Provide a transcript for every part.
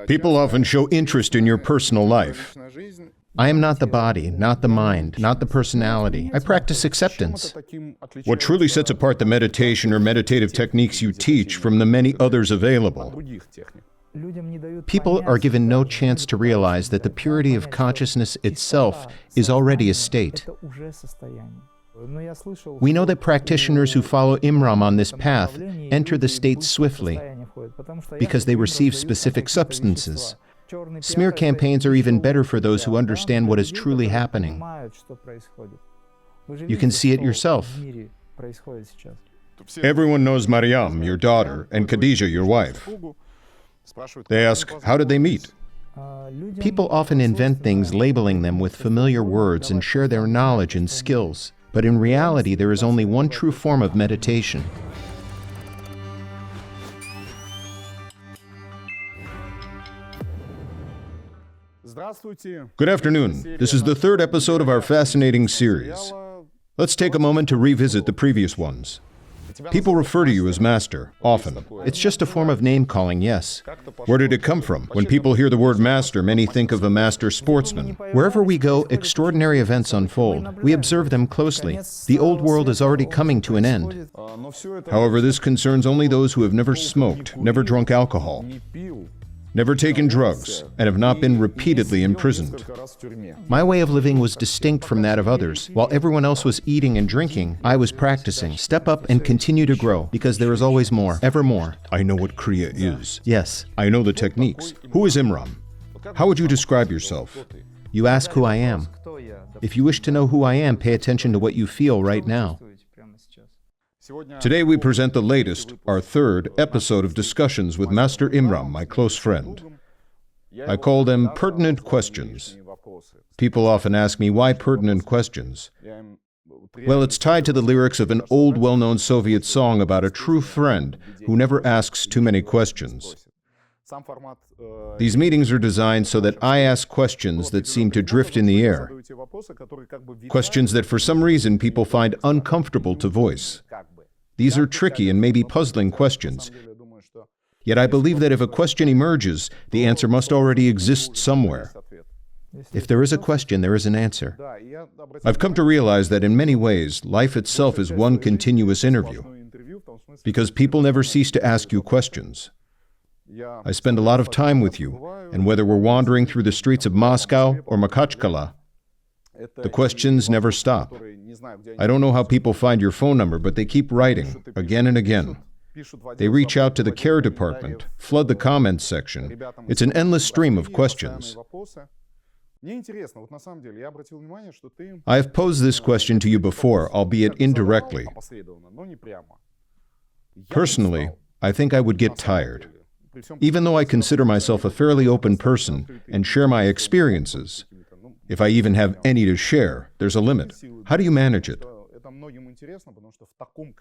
People often show interest in your personal life. I am not the body, not the mind, not the personality. I practice acceptance. What truly sets apart the meditation or meditative techniques you teach from the many others available? People are given no chance to realize that the purity of consciousness itself is already a state. We know that practitioners who follow Imram on this path enter the state swiftly because they receive specific substances. Smear campaigns are even better for those who understand what is truly happening. You can see it yourself. Everyone knows Maryam, your daughter, and Khadija, your wife. They ask, how did they meet? People often invent things labeling them with familiar words and share their knowledge and skills. But in reality, there is only one true form of meditation. Good afternoon. This is the third episode of our fascinating series. Let's take a moment to revisit the previous ones. People refer to you as master, often. It's just a form of name-calling, yes. Where did it come from? When people hear the word master, many think of a master sportsman. Wherever we go, extraordinary events unfold. We observe them closely. The old world is already coming to an end. However, this concerns only those who have never smoked, never drunk alcohol, never taken drugs, and have not been repeatedly imprisoned. My way of living was distinct from that of others. While everyone else was eating and drinking, I was practicing. Step up and continue to grow, because there is always more, ever more. I know what Kriya is. Yes. I know the techniques. Who is Imram? How would you describe yourself? You ask who I am. If you wish to know who I am, pay attention to what you feel right now. Today we present the latest, our third episode of discussions with Master Imram, my close friend. I call them Pertinent Questions. People often ask me, why pertinent questions? Well, it's tied to the lyrics of an old, well-known Soviet song about a true friend who never asks too many questions. These meetings are designed so that I ask questions that seem to drift in the air, questions that for some reason people find uncomfortable to voice. These are tricky and maybe puzzling questions. Yet I believe that if a question emerges, the answer must already exist somewhere. If there is a question, there is an answer. I've come to realize that in many ways, life itself is one continuous interview, because people never cease to ask you questions. I spend a lot of time with you, and whether we're wandering through the streets of Moscow or Makhachkala, the questions never stop. I don't know how people find your phone number, but they keep writing, again and again. They reach out to the care department, flood the comments section. It's an endless stream of questions. I have posed this question to you before, albeit indirectly. Personally, I think I would get tired. Even though I consider myself a fairly open person and share my experiences, if I even have any to share, there's a limit. How do you manage it?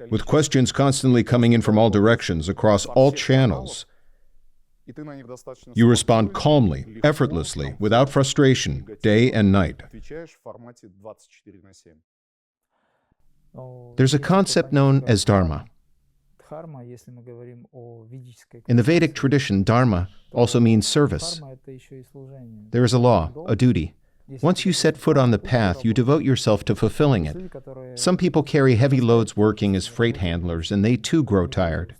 With questions constantly coming in from all directions, across all channels, you respond calmly, effortlessly, without frustration, day and night. There's a concept known as dharma. In the Vedic tradition, dharma also means service. There is a law, a duty. Once you set foot on the path, you devote yourself to fulfilling it. Some people carry heavy loads working as freight handlers, and they too grow tired.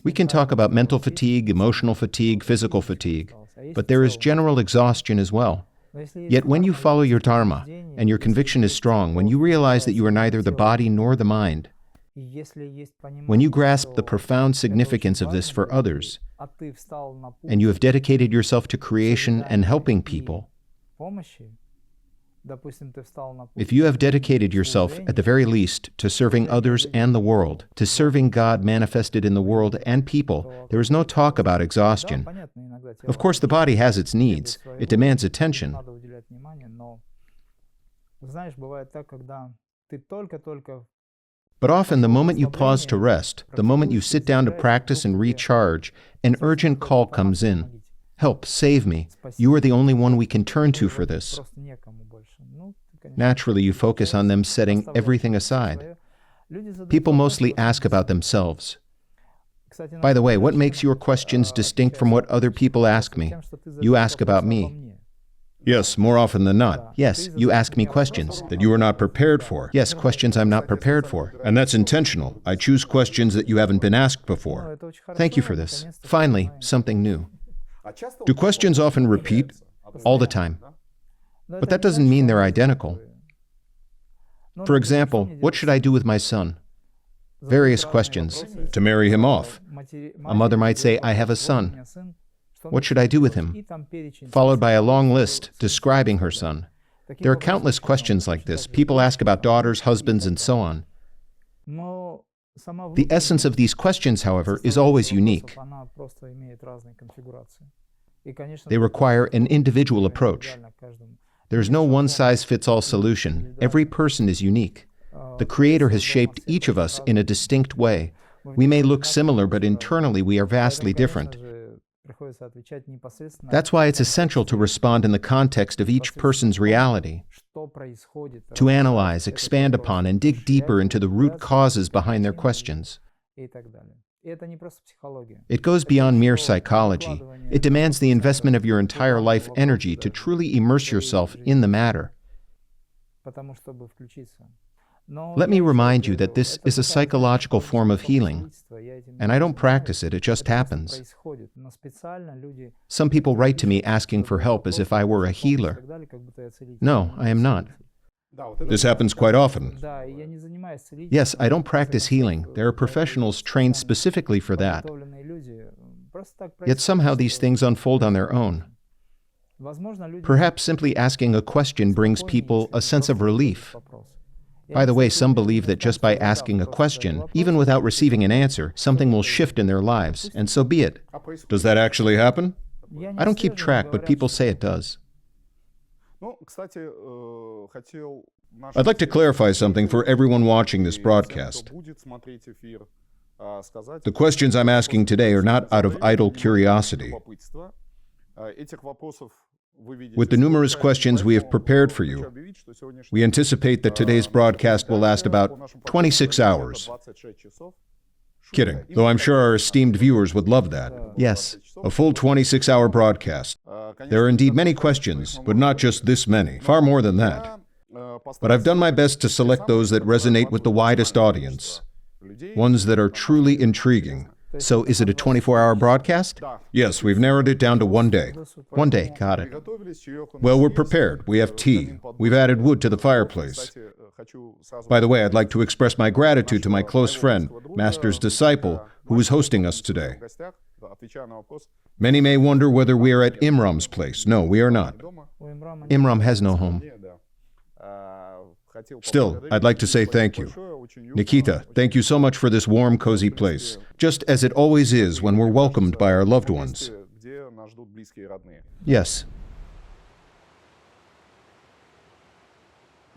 We can talk about mental fatigue, emotional fatigue, physical fatigue, but there is general exhaustion as well. Yet when you follow your dharma, and your conviction is strong, when you realize that you are neither the body nor the mind, when you grasp the profound significance of this for others, and you have dedicated yourself to creation and helping people, if you have dedicated yourself, at the very least, to serving others and the world, to serving God manifested in the world and people, there is no talk about exhaustion. Of course, the body has its needs. It demands attention. But often, the moment you pause to rest, the moment you sit down to practice and recharge, an urgent call comes in. Help, save me. You are the only one we can turn to for this. Naturally, you focus on them setting everything aside. People mostly ask about themselves. By the way, what makes your questions distinct from what other people ask me? You ask about me. Yes, more often than not. Yes, you ask me questions. That you are not prepared for. Yes, questions I'm not prepared for. And that's intentional. I choose questions that you haven't been asked before. Thank you for this. Finally, something new. Do questions often repeat? All the time. But that doesn't mean they're identical. For example, what should I do with my son? Various questions. To marry him off. A mother might say, I have a son. What should I do with him? Followed by a long list describing her son. There are countless questions like this. People ask about daughters, husbands, and so on. The essence of these questions, however, is always unique. They require an individual approach. There's no one-size-fits-all solution. Every person is unique. The Creator has shaped each of us in a distinct way. We may look similar, but internally we are vastly different. That's why it's essential to respond in the context of each person's reality, to analyze, expand upon, and dig deeper into the root causes behind their questions. It goes beyond mere psychology. It demands the investment of your entire life energy to truly immerse yourself in the matter. Let me remind you that this is a psychological form of healing, and I don't practice it, it just happens. Some people write to me asking for help as if I were a healer. No, I am not. This happens quite often. Yes, I don't practice healing. There are professionals trained specifically for that. Yet somehow these things unfold on their own. Perhaps simply asking a question brings people a sense of relief. By the way, some believe that just by asking a question, even without receiving an answer, something will shift in their lives, and so be it. Does that actually happen? I don't keep track, but people say it does. I'd like to clarify something for everyone watching this broadcast. The questions I'm asking today are not out of idle curiosity. With the numerous questions we have prepared for you, we anticipate that today's broadcast will last about 26 hours. Kidding, though I'm sure our esteemed viewers would love that. Yes. A full 26-hour broadcast. There are indeed many questions, but not just this many, far more than that. But I've done my best to select those that resonate with the widest audience, ones that are truly intriguing. So is it a 24-hour broadcast? Yes, we've narrowed it down to 1 day. 1 day, got it. Well, we're prepared. We have tea. We've added wood to the fireplace. By the way, I'd like to express my gratitude to my close friend, Master's disciple, who is hosting us today. Many may wonder whether we are at Imram's place. No, we are not. Imram has no home. Still, I'd like to say thank you. Nikita, thank you so much for this warm, cozy place, just as it always is when we're welcomed by our loved ones. Yes.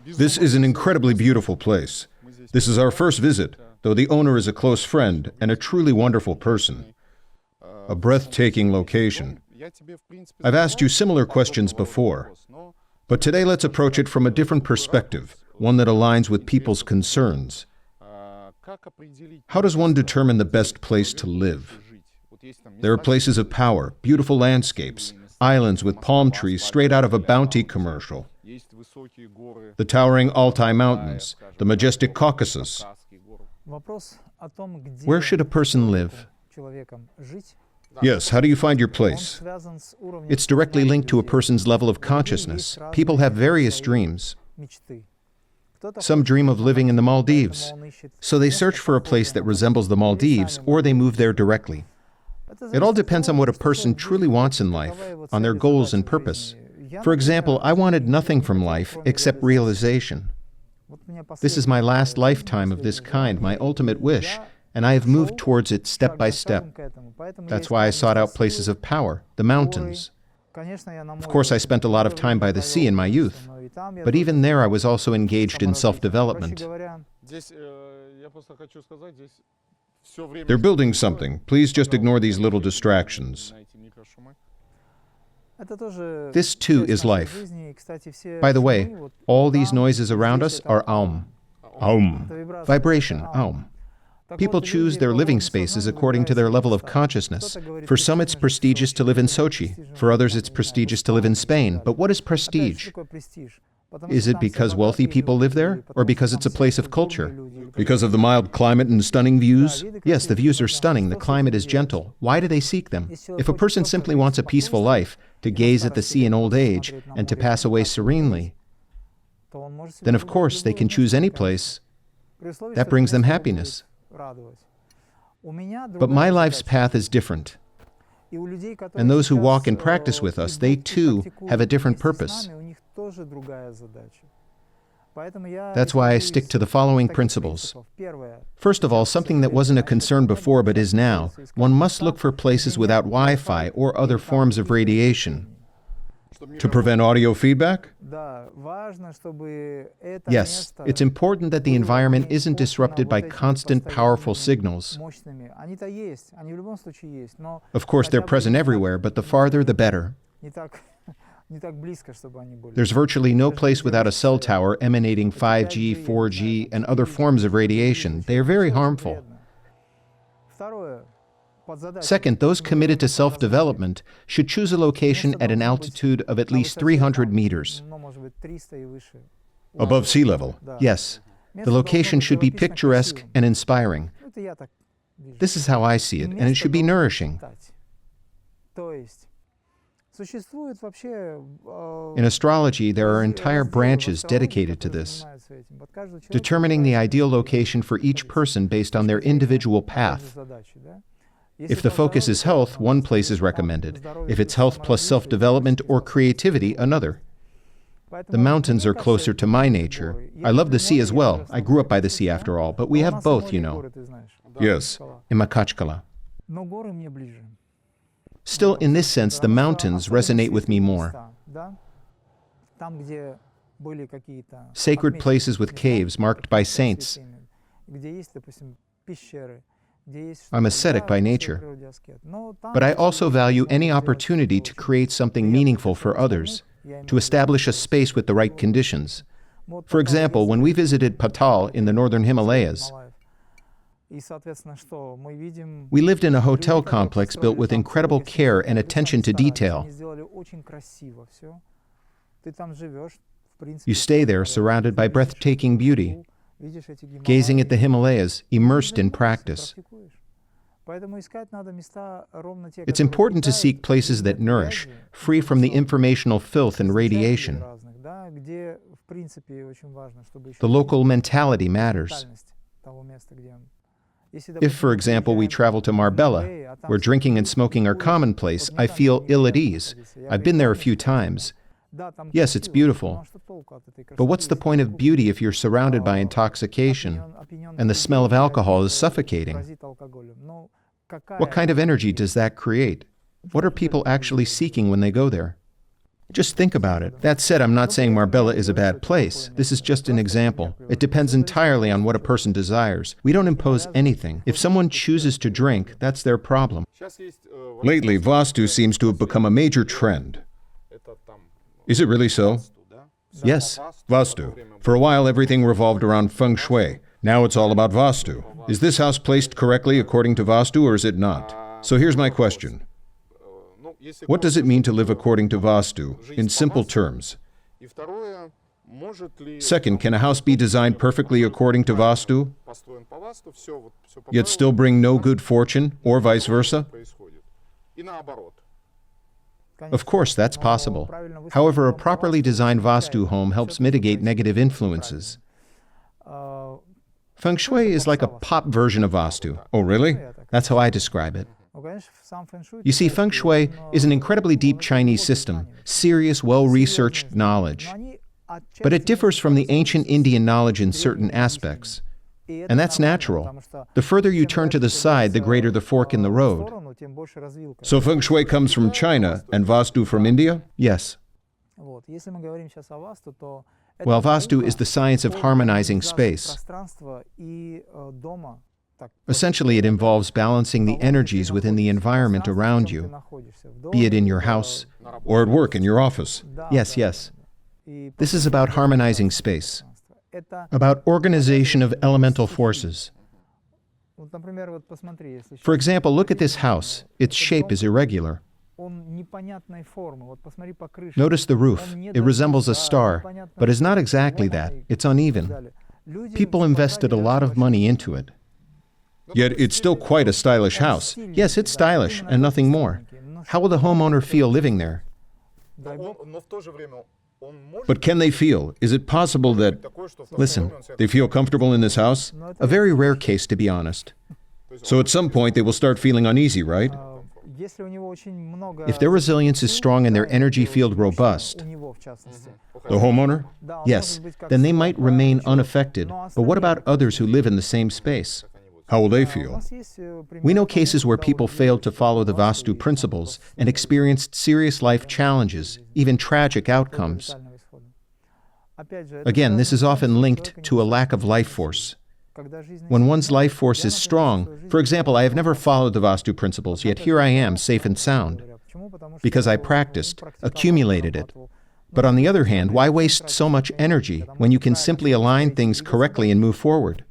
This is an incredibly beautiful place. This is our first visit, though the owner is a close friend and a truly wonderful person. A breathtaking location. I've asked you similar questions before, but today let's approach it from a different perspective, one that aligns with people's concerns. How does one determine the best place to live? There are places of power, beautiful landscapes, islands with palm trees straight out of a Bounty commercial, the towering Altai Mountains, the majestic Caucasus. Where should a person live? Yes, how do you find your place? It's directly linked to a person's level of consciousness. People have various dreams. Some dream of living in the Maldives, so they search for a place that resembles the Maldives, or they move there directly. It all depends on what a person truly wants in life, on their goals and purpose. For example, I wanted nothing from life except realization. This is my last lifetime of this kind, my ultimate wish, and I have moved towards it step by step. That's why I sought out places of power, the mountains. Of course, I spent a lot of time by the sea in my youth, but even there I was also engaged in self-development. They're building something. Please just ignore these little distractions. This too is life. By the way, all these noises around us are Aum. Aum. Vibration, Aum. People choose their living spaces according to their level of consciousness. For some, it's prestigious to live in Sochi. For others, it's prestigious to live in Spain. But what is prestige? Is it because wealthy people live there, or because it's a place of culture? Because of the mild climate and stunning views? Yes, the views are stunning, the climate is gentle. Why do they seek them? If a person simply wants a peaceful life, to gaze at the sea in old age, and to pass away serenely, then of course they can choose any place that brings them happiness. But my life's path is different. And those who walk and practice with us, they too have a different purpose. That's why I stick to the following principles. First of all, something that wasn't a concern before but is now, one must look for places without Wi-Fi or other forms of radiation. To prevent audio feedback? Yes, it's important that the environment isn't disrupted by constant, powerful signals. Of course, they're present everywhere, but the farther, the better. There's virtually no place without a cell tower emanating 5G, 4G, and other forms of radiation. They are very harmful. Second, those committed to self-development should choose a location at an altitude of at least 300 meters. Above sea level? Yes. The location should be picturesque and inspiring. This is how I see it, and it should be nourishing. In astrology, there are entire branches dedicated to this, determining the ideal location for each person based on their individual path. If the focus is health, one place is recommended. If it's health plus self-development or creativity, another. The mountains are closer to my nature. I love the sea as well. I grew up by the sea after all, but we have both, you know. Yes. In Makachkala. Still, in this sense, the mountains resonate with me more. Sacred places with caves marked by saints. I'm ascetic by nature, but I also value any opportunity to create something meaningful for others, to establish a space with the right conditions. For example, when we visited Patal in the northern Himalayas, we lived in a hotel complex built with incredible care and attention to detail. You stay there surrounded by breathtaking beauty, gazing at the Himalayas, immersed in practice. It's important to seek places that nourish, free from the informational filth and radiation. The local mentality matters. If, for example, we travel to Marbella, where drinking and smoking are commonplace, I feel ill at ease. I've been there a few times. Yes, it's beautiful. But what's the point of beauty if you're surrounded by intoxication and the smell of alcohol is suffocating? What kind of energy does that create? What are people actually seeking when they go there? Just think about it. That said, I'm not saying Marbella is a bad place. This is just an example. It depends entirely on what a person desires. We don't impose anything. If someone chooses to drink, that's their problem. Lately, Vastu seems to have become a major trend. Is it really so? Yes. Vastu. For a while, everything revolved around feng shui. Now it's all about Vastu. Is this house placed correctly according to Vastu, or is it not? So here's my question. What does it mean to live according to Vastu, in simple terms? Second, can a house be designed perfectly according to Vastu, yet still bring no good fortune, or vice versa? Of course, that's possible. However, a properly designed Vastu home helps mitigate negative influences. Feng Shui is like a pop version of Vastu. Oh, really? That's how I describe it. You see, Feng Shui is an incredibly deep Chinese system, serious, well-researched knowledge. But it differs from the ancient Indian knowledge in certain aspects. And that's natural. The further you turn to the side, the greater the fork in the road. So Feng Shui comes from China and Vastu from India? Yes. Well, Vastu is the science of harmonizing space. Essentially, it involves balancing the energies within the environment around you, be it in your house or at work in your office. Yes, yes. This is about harmonizing space, about organization of elemental forces. For example, look at this house. Its shape is irregular. Notice the roof. It resembles a star, but is not exactly that. It's uneven. People invested a lot of money into it. Yet it's still quite a stylish house. Yes, it's stylish and nothing more. How will the homeowner feel living there? But can they feel? Is it possible that Listen, they feel comfortable in this house? a very rare case, to be honest. So at some point they will start feeling uneasy, right? If their resilience is strong and their energy field robust, The homeowner? yes, then they might remain unaffected. But what about others who live in the same space? How will they feel? We know cases where people failed to follow the Vastu principles and experienced serious life challenges, even tragic outcomes. Again, this is often linked to a lack of life force. When one's life force is strong, for example, I have never followed the Vastu principles, yet here I am, safe and sound, because I practiced, accumulated it. But on the other hand, why waste so much energy when you can simply align things correctly and move forward?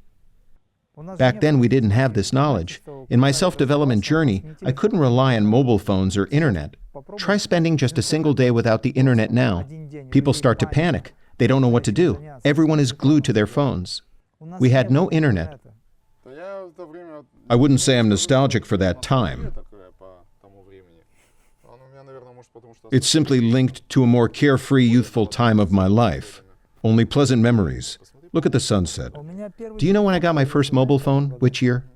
Back then, we didn't have this knowledge. In my self-development journey, I couldn't rely on mobile phones or internet. Try spending just a single day without the internet now. People start to panic. They don't know what to do. Everyone is glued to their phones. We had no internet. I wouldn't say I'm nostalgic for that time. It's simply linked to a more carefree, youthful time of my life. Only pleasant memories. Look at the sunset. Do you know when I got my first mobile phone? Which year?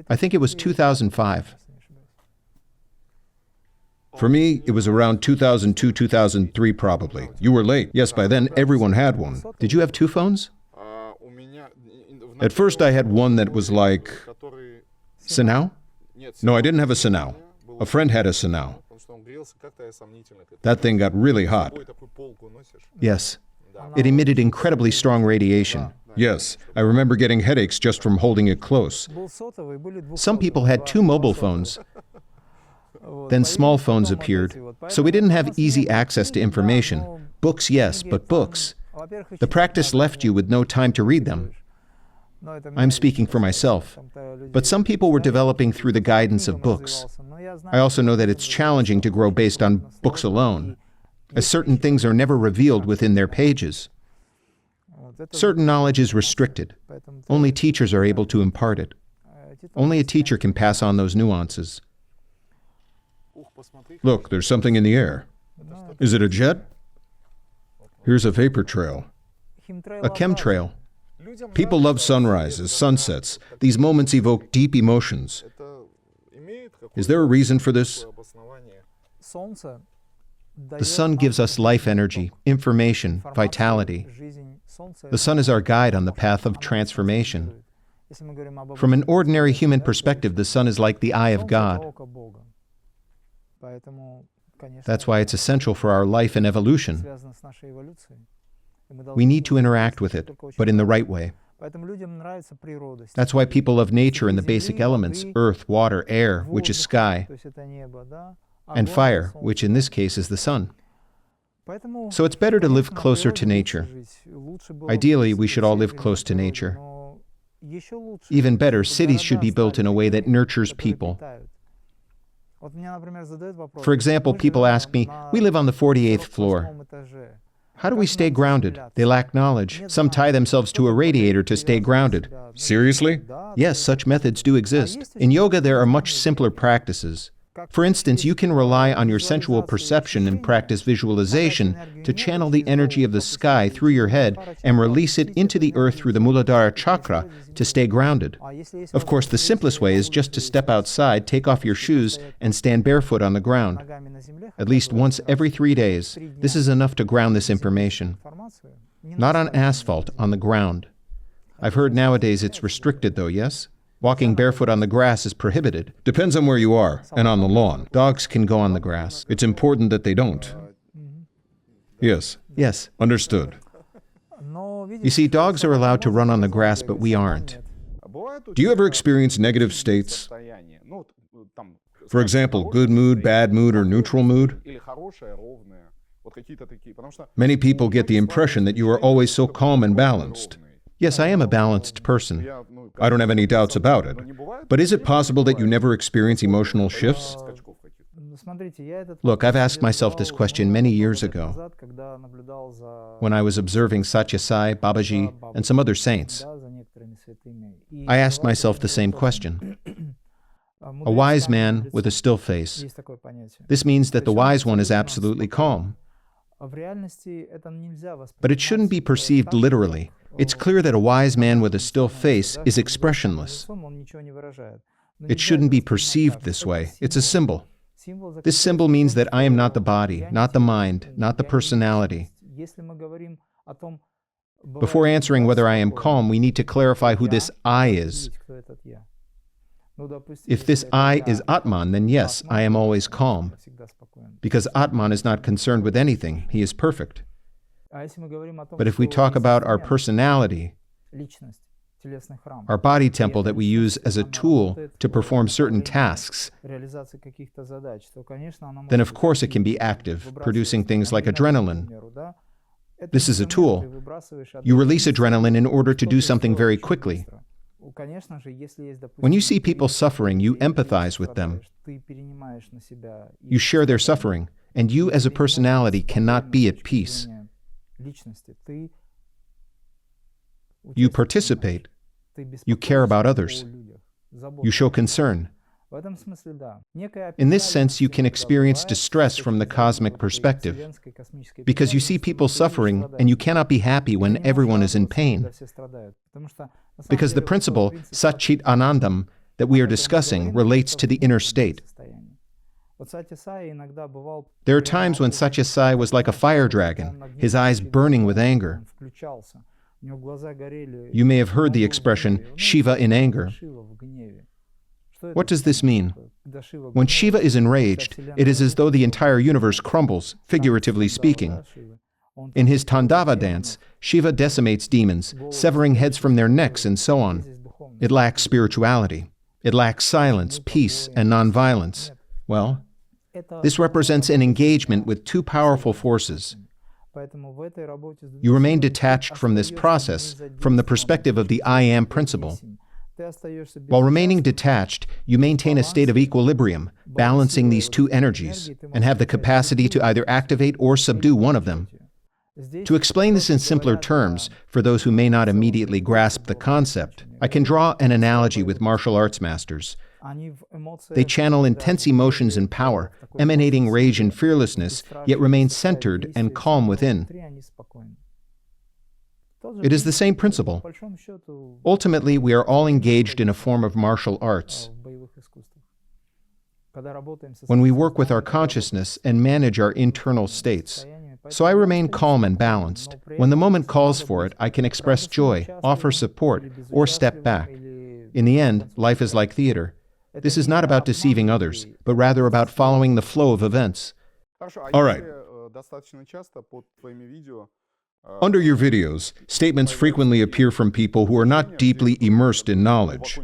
I think it was 2005. For me, it was around 2002, 2003 probably. You were late. Yes, by then everyone had one. Did you have two phones? At first I had one that was like... Sinao? No, I didn't have a Sinao. A friend had a Sinao. That thing got really hot. Yes. It emitted incredibly strong radiation. Yes, I remember getting headaches just from holding it close. Some people had two mobile phones. Then small phones appeared, so we didn't have easy access to information. Books, yes, but books. The practice left you with no time to read them. I'm speaking for myself. But some people were developing through the guidance of books. I also know that it's challenging to grow based on books alone, as certain things are never revealed within their pages. Certain knowledge is restricted. Only teachers are able to impart it. Only a teacher can pass on those nuances. Look, there's something in the air. Is it a jet? Here's a vapor trail. A chemtrail. People love sunrises, sunsets. These moments evoke deep emotions. Is there a reason for this? The sun gives us life energy, information, vitality. The sun is our guide on the path of transformation. From an ordinary human perspective, the sun is like the eye of God. That's why it's essential for our life and evolution. We need to interact with it, but in the right way. That's why people love nature and the basic elements, earth, water, air, which is sky, and fire, which in this case is the sun. So it's better to live closer to nature. Ideally, we should all live close to nature. Even better, cities should be built in a way that nurtures people. For example, people ask me, we live on the 48th floor. How do we stay grounded? They lack knowledge. Some tie themselves to a radiator to stay grounded. Seriously? Yes, such methods do exist. In yoga, there are much simpler practices. For instance, you can rely on your sensual perception and practice visualization to channel the energy of the sky through your head and release it into the earth through the Muladhara chakra to stay grounded. Of course, the simplest way is just to step outside, take off your shoes, and stand barefoot on the ground. At least once every 3 days. This is enough to ground this information. Not on asphalt, on the ground. I've heard nowadays it's restricted though, yes? Walking barefoot on the grass is prohibited. Depends on where you are and on the lawn. Dogs can go on the grass. It's important that they don't. Yes. Yes. Understood. You see, dogs are allowed to run on the grass, but we aren't. Do you ever experience negative states? For example, good mood, bad mood, or neutral mood? Many people get the impression that you are always so calm and balanced. Yes, I am a balanced person. I don't have any doubts about it. But is it possible that you never experience emotional shifts? Look, I've asked myself this question many years ago when I was observing Satya Sai, Babaji, and some other saints. I asked myself the same question. A wise man with a still face. This means that the wise one is absolutely calm. But it shouldn't be perceived literally. It's clear that a wise man with a still face is expressionless. It shouldn't be perceived this way. It's a symbol. This symbol means that I am not the body, not the mind, not the personality. Before answering whether I am calm, we need to clarify who this I is. If this I is Atman, then yes, I am always calm. Because Atman is not concerned with anything. He is perfect. But if we talk about our personality, our body temple that we use as a tool to perform certain tasks, then of course it can be active, producing things like adrenaline. This is a tool. You release adrenaline in order to do something very quickly. When you see people suffering, you empathize with them. You share their suffering, and you as a personality cannot be at peace. You participate. You care about others. You show concern. In this sense, you can experience distress from the cosmic perspective, because you see people suffering and you cannot be happy when everyone is in pain. Because the principle, Sat-Chit Anandam, that we are discussing relates to the inner state. There are times when Satya Sai was like a fire dragon, his eyes burning with anger. You may have heard the expression, Shiva in anger. What does this mean? When Shiva is enraged, it is as though the entire universe crumbles, figuratively speaking. In his Tandava dance, Shiva decimates demons, severing heads from their necks and so on. It lacks spirituality. It lacks silence, peace, and nonviolence. Well, this represents an engagement with two powerful forces. You remain detached from this process, from the perspective of the I am principle. While remaining detached, you maintain a state of equilibrium, balancing these two energies, and have the capacity to either activate or subdue one of them. To explain this in simpler terms, for those who may not immediately grasp the concept, I can draw an analogy with martial arts masters. They channel intense emotions and power, emanating rage and fearlessness, yet remain centered and calm within. It is the same principle. Ultimately, we are all engaged in a form of martial arts. When we work with our consciousness and manage our internal states. So I remain calm and balanced. When the moment calls for it, I can express joy, offer support, or step back. In the end, life is like theater. This is not about deceiving others, but rather about following the flow of events. All right. Under your videos, statements frequently appear from people who are not deeply immersed in knowledge,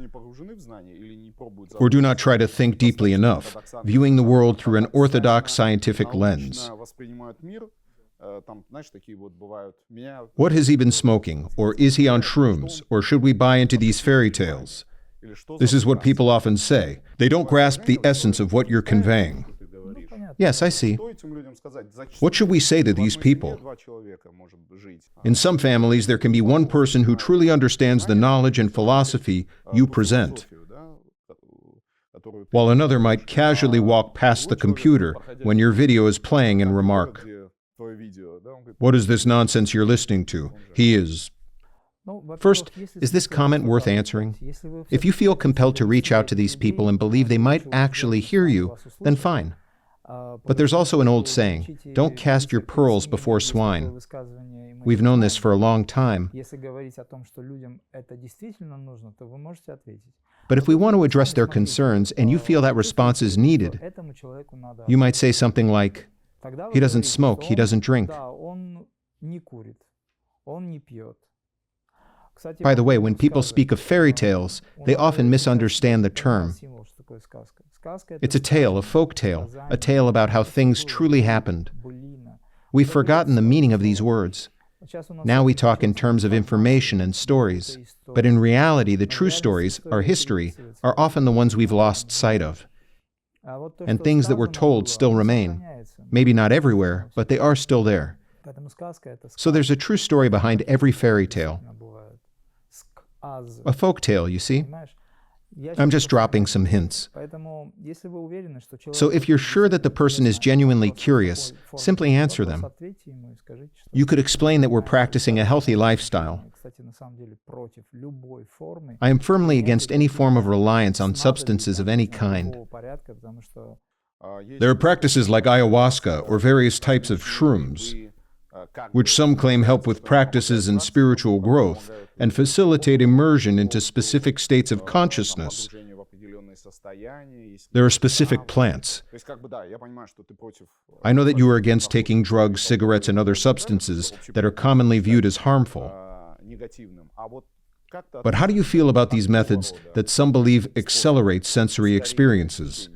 or do not try to think deeply enough, viewing the world through an orthodox scientific lens. What has he been smoking? Or is he on shrooms? Or should we buy into these fairy tales? This is what people often say. They don't grasp the essence of what you're conveying. Yes, I see. What should we say to these people? In some families, there can be one person who truly understands the knowledge and philosophy you present, while another might casually walk past the computer when your video is playing and remark, "What is this nonsense you're listening to? He is..." First, is this comment worth answering? If you feel compelled to reach out to these people and believe they might actually hear you, then fine. But there's also an old saying, don't cast your pearls before swine. We've known this for a long time. But if we want to address their concerns and you feel that response is needed, you might say something like, he doesn't smoke, he doesn't drink. By the way, when people speak of fairy tales, they often misunderstand the term. It's a tale, a folk tale, a tale about how things truly happened. We've forgotten the meaning of these words. Now we talk in terms of information and stories. But in reality, the true stories, our history, are often the ones we've lost sight of. And things that were told still remain. Maybe not everywhere, but they are still there. So there's a true story behind every fairy tale. A folk tale, you see? I'm just dropping some hints. So if you're sure that the person is genuinely curious, simply answer them. You could explain that we're practicing a healthy lifestyle. I am firmly against any form of reliance on substances of any kind. There are practices like ayahuasca or various types of shrooms, which some claim help with practices in spiritual growth and facilitate immersion into specific states of consciousness. There are specific plants. I know that you are against taking drugs, cigarettes, and other substances that are commonly viewed as harmful. But how do you feel about these methods that some believe accelerate sensory experiences?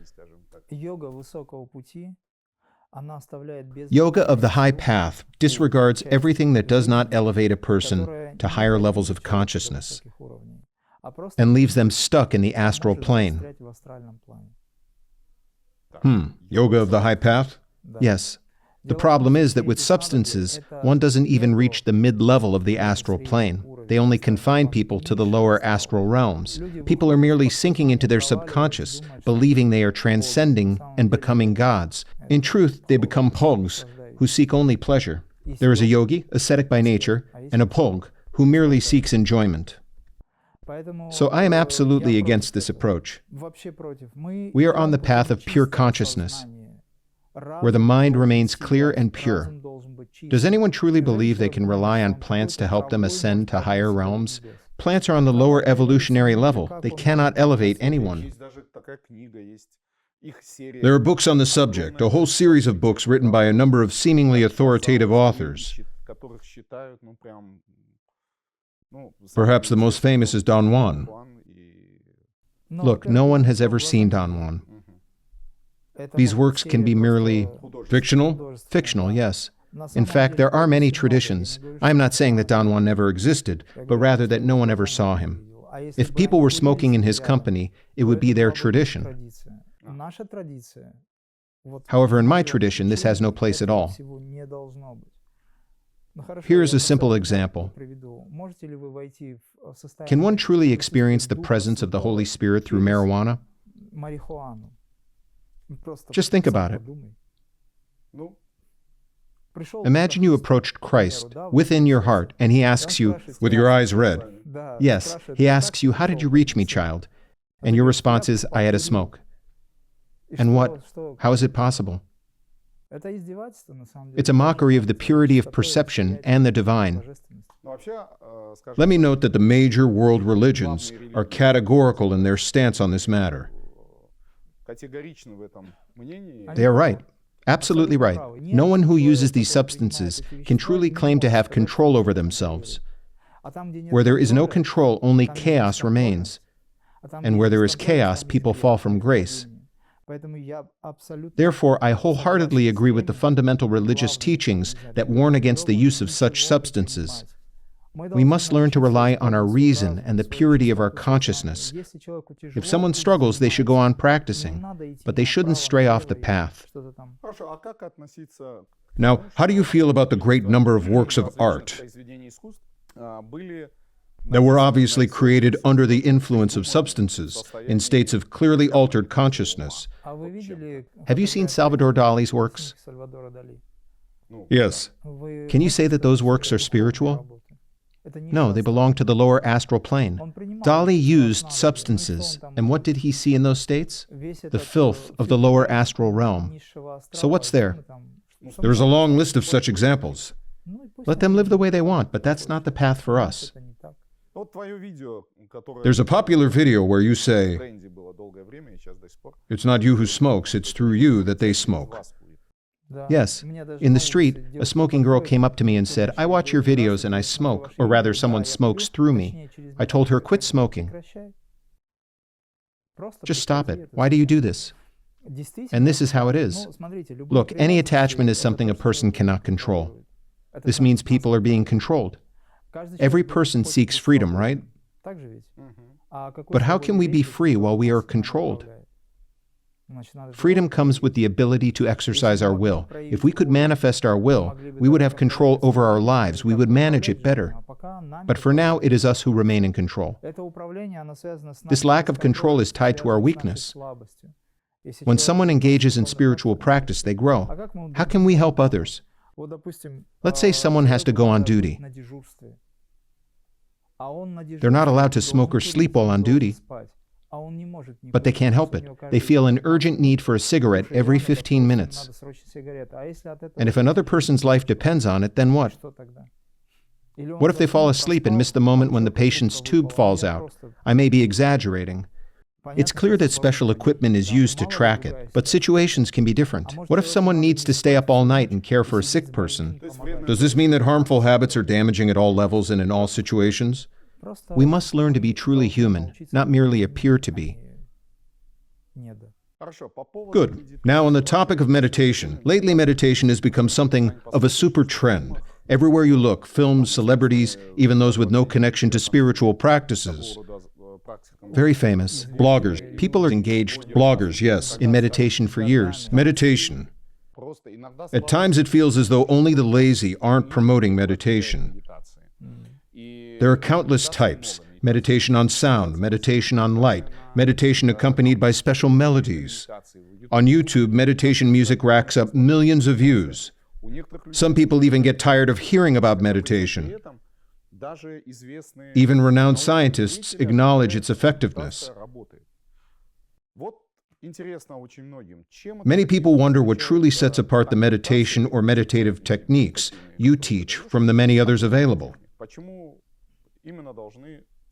Yoga of the high path disregards everything that does not elevate a person to higher levels of consciousness and leaves them stuck in the astral plane. Yoga of the high path? Yes. The problem is that with substances, one doesn't even reach the mid-level of the astral plane. They only confine people to the lower astral realms. People are merely sinking into their subconscious, believing they are transcending and becoming gods. In truth, they become pogs, who seek only pleasure. There is a yogi, ascetic by nature, and a pog, who merely seeks enjoyment. So I am absolutely against this approach. We are on the path of pure consciousness, where the mind remains clear and pure. Does anyone truly believe they can rely on plants to help them ascend to higher realms? Plants are on the lower evolutionary level. They cannot elevate anyone. There are books on the subject, a whole series of books written by a number of seemingly authoritative authors. Perhaps the most famous is Don Juan. Look, no one has ever seen Don Juan. These works can be merely Fictional? fictional, yes. In fact, there are many traditions. I am not saying that Don Juan never existed, but rather that no one ever saw him. If people were smoking in his company, it would be their tradition. However, in my tradition, this has no place at all. Here is a simple example. Can one truly experience the presence of the Holy Spirit through marijuana? Just think about it. Imagine you approached Christ within your heart, and he asks you, With your eyes red. yes, he asks you, how did you reach me, child? And your response is, I had a smoke. And what? How is it possible? It's a mockery of the purity of perception and the divine. Let me note that the major world religions are categorical in their stance on this matter. They are right. Absolutely right. No one who uses these substances can truly claim to have control over themselves. Where there is no control, only chaos remains. And where there is chaos, people fall from grace. Therefore, I wholeheartedly agree with the fundamental religious teachings that warn against the use of such substances. We must learn to rely on our reason and the purity of our consciousness. If someone struggles, they should go on practicing, but they shouldn't stray off the path. Now, how do you feel about the great number of works of art that were obviously created under the influence of substances in states of clearly altered consciousness? Have you seen Salvador Dali's works? Yes. Can you say that those works are spiritual? No, they belong to the lower astral plane. Dali used substances, and what did he see in those states? The filth of the lower astral realm. So what's there? There's a long list of such examples. Let them live the way they want, but that's not the path for us. There's a popular video where you say, it's not you who smokes, it's through you that they smoke. Yes. In the street, a smoking girl came up to me and said, I watch your videos and I smoke, or rather someone smokes through me. I told her, quit smoking. Just stop it. Why do you do this? And this is how it is. Look, any attachment is something a person cannot control. This means people are being controlled. Every person seeks freedom, right? But how can we be free while we are controlled? Freedom comes with the ability to exercise our will. If we could manifest our will, we would have control over our lives. We would manage it better. But for now, it is us who remain in control. This lack of control is tied to our weakness. When someone engages in spiritual practice, they grow. How can we help others? Let's say someone has to go on duty. They're not allowed to smoke or sleep while on duty, but they can't help it. They feel an urgent need for a cigarette every 15 minutes. And if another person's life depends on it, then what? What if they fall asleep and miss the moment when the patient's tube falls out? I may be exaggerating. It's clear that special equipment is used to track it, but situations can be different. What if someone needs to stay up all night and care for a sick person? Does this mean that harmful habits are damaging at all levels and in all situations? We must learn to be truly human, not merely appear to be. Good. Now on the topic of meditation, lately meditation has become something of a super trend. Everywhere you look, films, celebrities, even those with no connection to spiritual practices. Very famous. Bloggers. People are engaged, Bloggers, yes. in meditation for years. Meditation. At times it feels as though only the lazy aren't promoting meditation. There are countless types. Meditation on sound, meditation on light, meditation accompanied by special melodies. On YouTube, meditation music racks up millions of views. Some people even get tired of hearing about meditation. Even renowned scientists acknowledge its effectiveness. Many people wonder what truly sets apart the meditation or meditative techniques you teach from the many others available.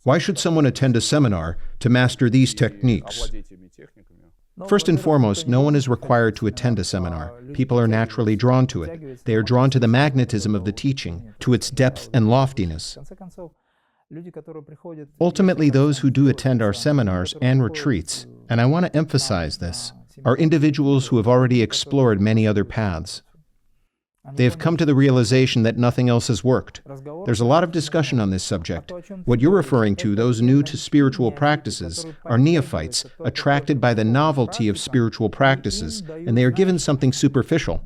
Why should someone attend a seminar to master these techniques? First and foremost, no one is required to attend a seminar. People are naturally drawn to it. They are drawn to the magnetism of the teaching, to its depth and loftiness. Ultimately, those who do attend our seminars and retreats, and I want to emphasize this, are individuals who have already explored many other paths. They have come to the realization that nothing else has worked. There's a lot of discussion on this subject. What you're referring to, those new to spiritual practices, are neophytes, attracted by the novelty of spiritual practices, and they are given something superficial.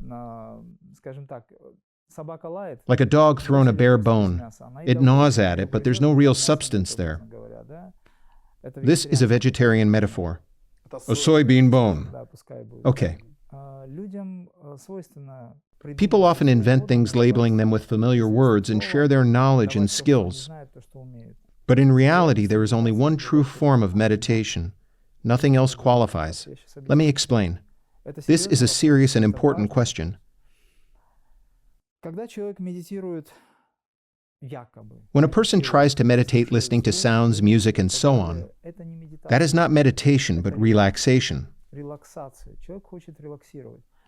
Like a dog thrown a bare bone. It gnaws at it, but there's no real substance there. This is a vegetarian metaphor. A soybean bone. Okay. People often invent things labeling them with familiar words and share their knowledge and skills. But in reality, there is only one true form of meditation. Nothing else qualifies. Let me explain. This is a serious and important question. When a person tries to meditate listening to sounds, music, and so on, that is not meditation, but relaxation.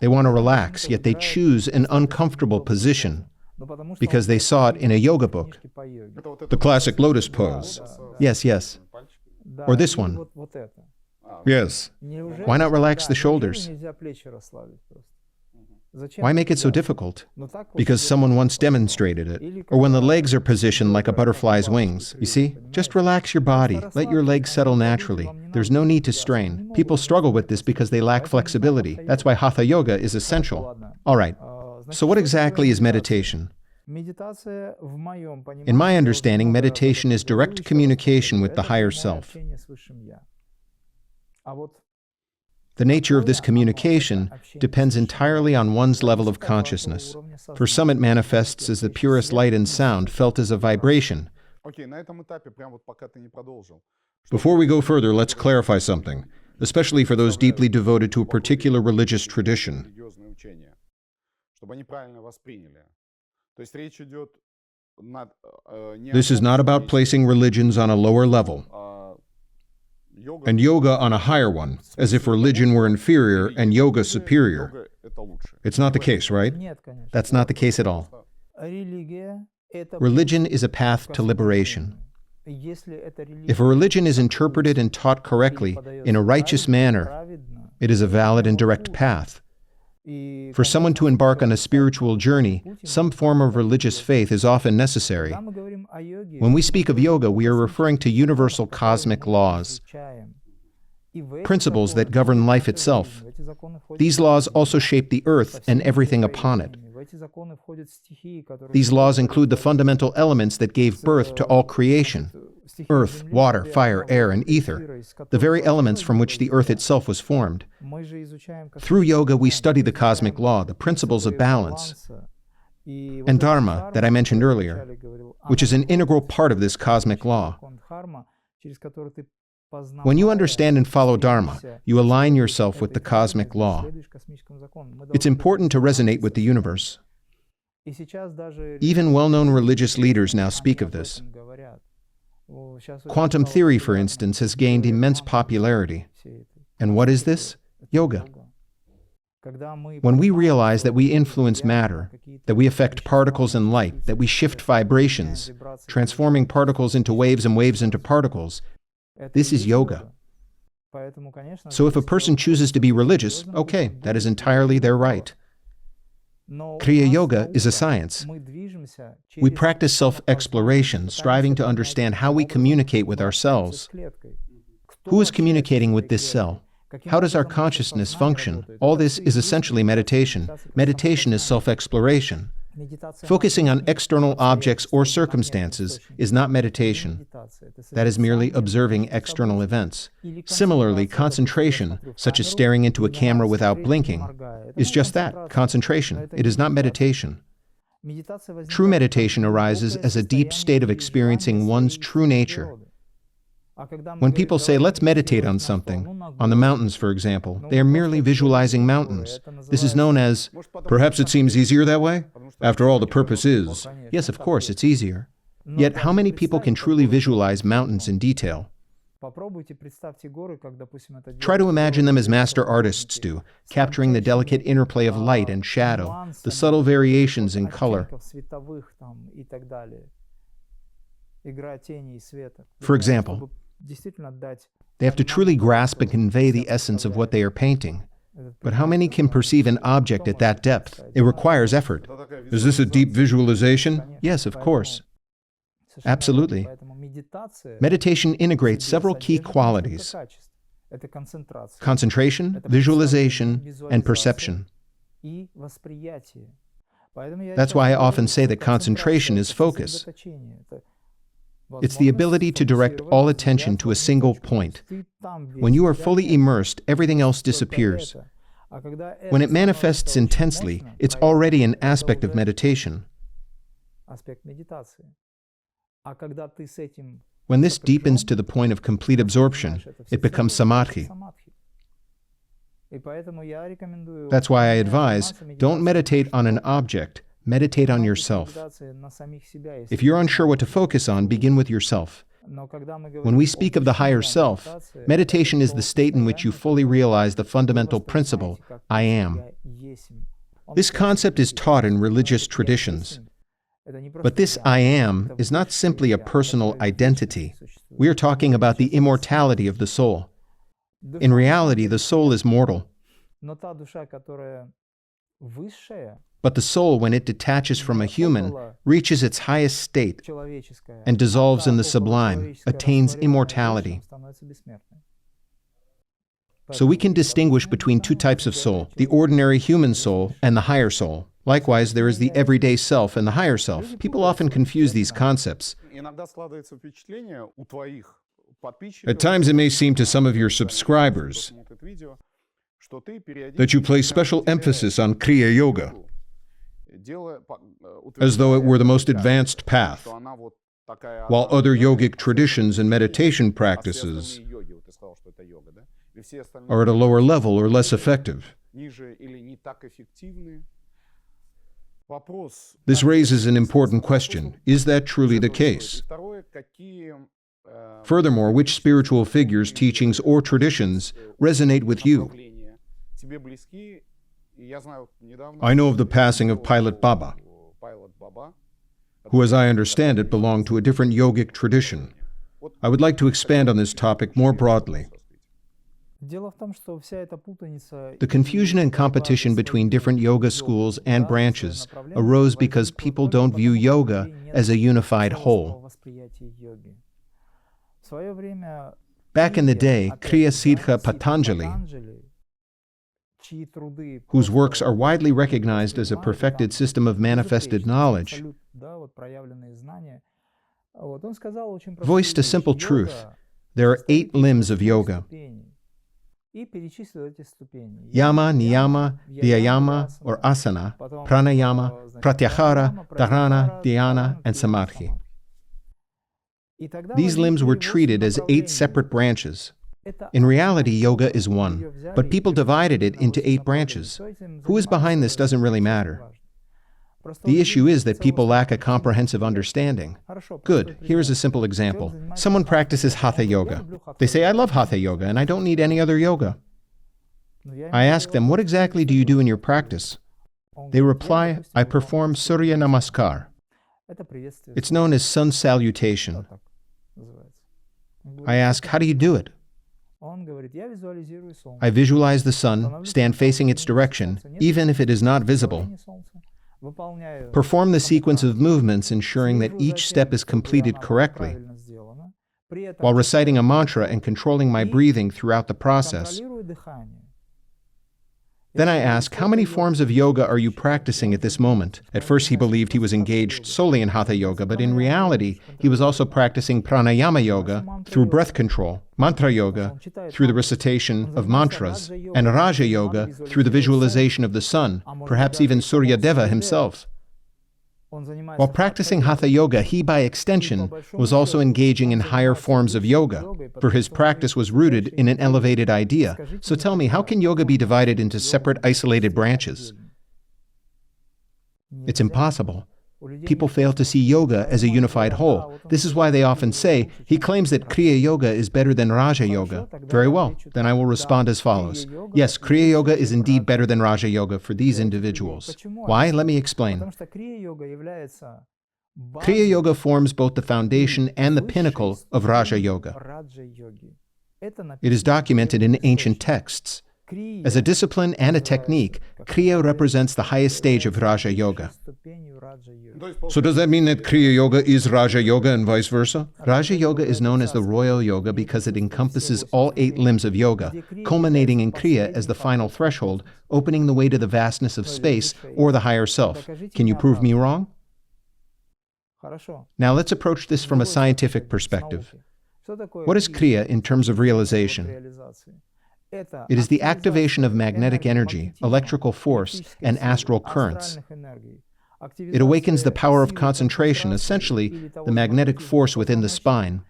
They want to relax, yet they choose an uncomfortable position because they saw it in a yoga book. The classic lotus pose. Yes, yes. Or this one. Yes. Why not relax the shoulders? Why make it so difficult? Because someone once demonstrated it. Or when the legs are positioned like a butterfly's wings. You see? Just relax your body. Let your legs settle naturally. There's no need to strain. People struggle with this because they lack flexibility. That's why Hatha Yoga is essential. All right. So what exactly is meditation? In my understanding, meditation is direct communication with the higher self. The nature of this communication depends entirely on one's level of consciousness. For some, it manifests as the purest light and sound, felt as a vibration. Before we go further, let's clarify something, especially for those deeply devoted to a particular religious tradition. This is not about placing religions on a lower level and yoga on a higher one, as if religion were inferior and yoga superior. It's not the case, right? That's not the case at all. Religion is a path to liberation. If a religion is interpreted and taught correctly, in a righteous manner, it is a valid and direct path. For someone to embark on a spiritual journey, some form of religious faith is often necessary. When we speak of yoga, we are referring to universal cosmic laws, principles that govern life itself. These laws also shape the earth and everything upon it. These laws include the fundamental elements that gave birth to all creation: earth, water, fire, air, and ether, the very elements from which the earth itself was formed. Through yoga, we study the cosmic law, the principles of balance, and dharma that I mentioned earlier, which is an integral part of this cosmic law. When you understand and follow dharma, you align yourself with the cosmic law. It's important to resonate with the universe. Even well-known religious leaders now speak of this. Quantum theory, for instance, has gained immense popularity. And what is this? Yoga. When we realize that we influence matter, that we affect particles and light, that we shift vibrations, transforming particles into waves and waves into particles, this is yoga. So if a person chooses to be religious, okay, that is entirely their right. Kriya Yoga is a science. We practice self-exploration, striving to understand how we communicate with ourselves. Who is communicating with this cell? How does our consciousness function? All this is essentially meditation. Meditation is self-exploration. Focusing on external objects or circumstances is not meditation. That is merely observing external events. Similarly, concentration, such as staring into a camera without blinking, is just that, concentration. It is not meditation. True meditation arises as a deep state of experiencing one's true nature. When people say, let's meditate on something, on the mountains, for example, they are merely visualizing mountains. This is known as, perhaps it seems easier that way? After all, the purpose is... Yes, of course, it's easier. Yet, how many people can truly visualize mountains in detail? Try to imagine them as master artists do, capturing the delicate interplay of light and shadow, the subtle variations in color. For example, they have to truly grasp and convey the essence of what they are painting. But how many can perceive an object at that depth? It requires effort. Is this a deep visualization? Yes, of course. Absolutely. Meditation integrates several key qualities: concentration, visualization, and perception. That's why I often say that concentration is focus. It's the ability to direct all attention to a single point. When you are fully immersed, everything else disappears. When it manifests intensely, it's already an aspect of meditation. When this deepens to the point of complete absorption, it becomes samadhi. That's why I advise, don't meditate on an object. Meditate on yourself. If you're unsure what to focus on, begin with yourself. When we speak of the higher self, meditation is the state in which you fully realize the fundamental principle, I am. This concept is taught in religious traditions. But this I am is not simply a personal identity. We are talking about the immortality of the soul. In reality, the soul is mortal. But the soul, when it detaches from a human, reaches its highest state and dissolves in the sublime, attains immortality. So we can distinguish between two types of soul, the ordinary human soul and the higher soul. Likewise, there is the everyday self and the higher self. People often confuse these concepts. At times it may seem to some of your subscribers that you place special emphasis on Kriya Yoga, as though it were the most advanced path, while other yogic traditions and meditation practices are at a lower level or less effective. This raises an important question. Is that truly the case? Furthermore, which spiritual figures, teachings, or traditions resonate with you? I know of the passing of Pilot Baba, who, as I understand it, belonged to a different yogic tradition. I would like to expand on this topic more broadly. The confusion and competition between different yoga schools and branches arose because people don't view yoga as a unified whole. Back in the day, Kriya Siddha Patanjali, whose works are widely recognized as a perfected system of manifested knowledge, voiced a simple truth. There are 8 limbs of yoga: yama, niyama, vyayama or asana, pranayama, pratyahara, dharana, dhyana, and samadhi. These limbs were treated as 8 separate branches. In reality, yoga is one, but people divided it into 8 branches. Who is behind this doesn't really matter. The issue is that people lack a comprehensive understanding. Good. Here is a simple example. Someone practices hatha yoga. They say, I love hatha yoga and I don't need any other yoga. I ask them, what exactly do you do in your practice? They reply, I perform Surya Namaskar. It's known as sun salutation. I ask, how do you do it? I visualize the sun, stand facing its direction, even if it is not visible. Perform the sequence of movements, ensuring that each step is completed correctly, while reciting a mantra and controlling my breathing throughout the process. Then I ask, how many forms of yoga are you practicing at this moment? At first he believed he was engaged solely in hatha yoga, but in reality, he was also practicing pranayama yoga through breath control, mantra yoga through the recitation of mantras, and raja yoga through the visualization of the sun, perhaps even Surya Deva himself. While practicing hatha yoga, he, by extension, was also engaging in higher forms of yoga, for his practice was rooted in an elevated idea. So tell me, how can yoga be divided into separate, isolated branches? It's impossible. People fail to see yoga as a unified whole. This is why they often say, he claims that Kriya Yoga is better than Raja Yoga. Very well, then I will respond as follows. Yes, Kriya Yoga is indeed better than Raja Yoga for these individuals. Why? Let me explain. Kriya Yoga forms both the foundation and the pinnacle of Raja Yoga. It is documented in ancient texts. As a discipline and a technique, Kriya represents the highest stage of Raja Yoga. So does that mean that Kriya Yoga is Raja Yoga and vice versa? Raja Yoga is known as the royal yoga because it encompasses all 8 limbs of yoga, culminating in Kriya as the final threshold, opening the way to the vastness of space or the higher self. Can you prove me wrong? Now let's approach this from a scientific perspective. What is Kriya in terms of realization? It is the activation of magnetic energy, electrical force, and astral currents. It awakens the power of concentration, essentially the magnetic force within the spine.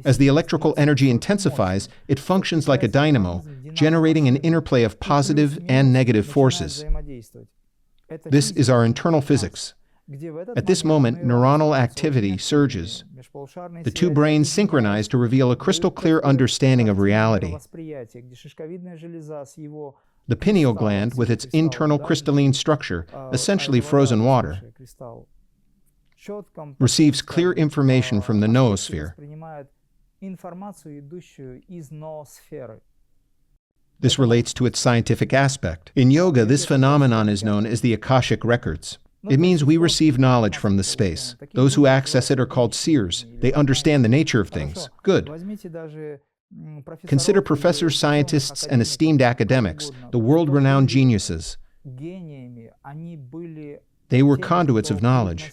As the electrical energy intensifies, it functions like a dynamo, generating an interplay of positive and negative forces. This is our internal physics. At this moment, neuronal activity surges. The 2 brains synchronize to reveal a crystal-clear understanding of reality. The pineal gland, with its internal crystalline structure, essentially frozen water, receives clear information from the noosphere. This relates to its scientific aspect. In yoga, this phenomenon is known as the Akashic records. It means we receive knowledge from the space. Those who access it are called seers. They understand the nature of things. Good. Consider professors, scientists, and esteemed academics, the world-renowned geniuses. They were conduits of knowledge.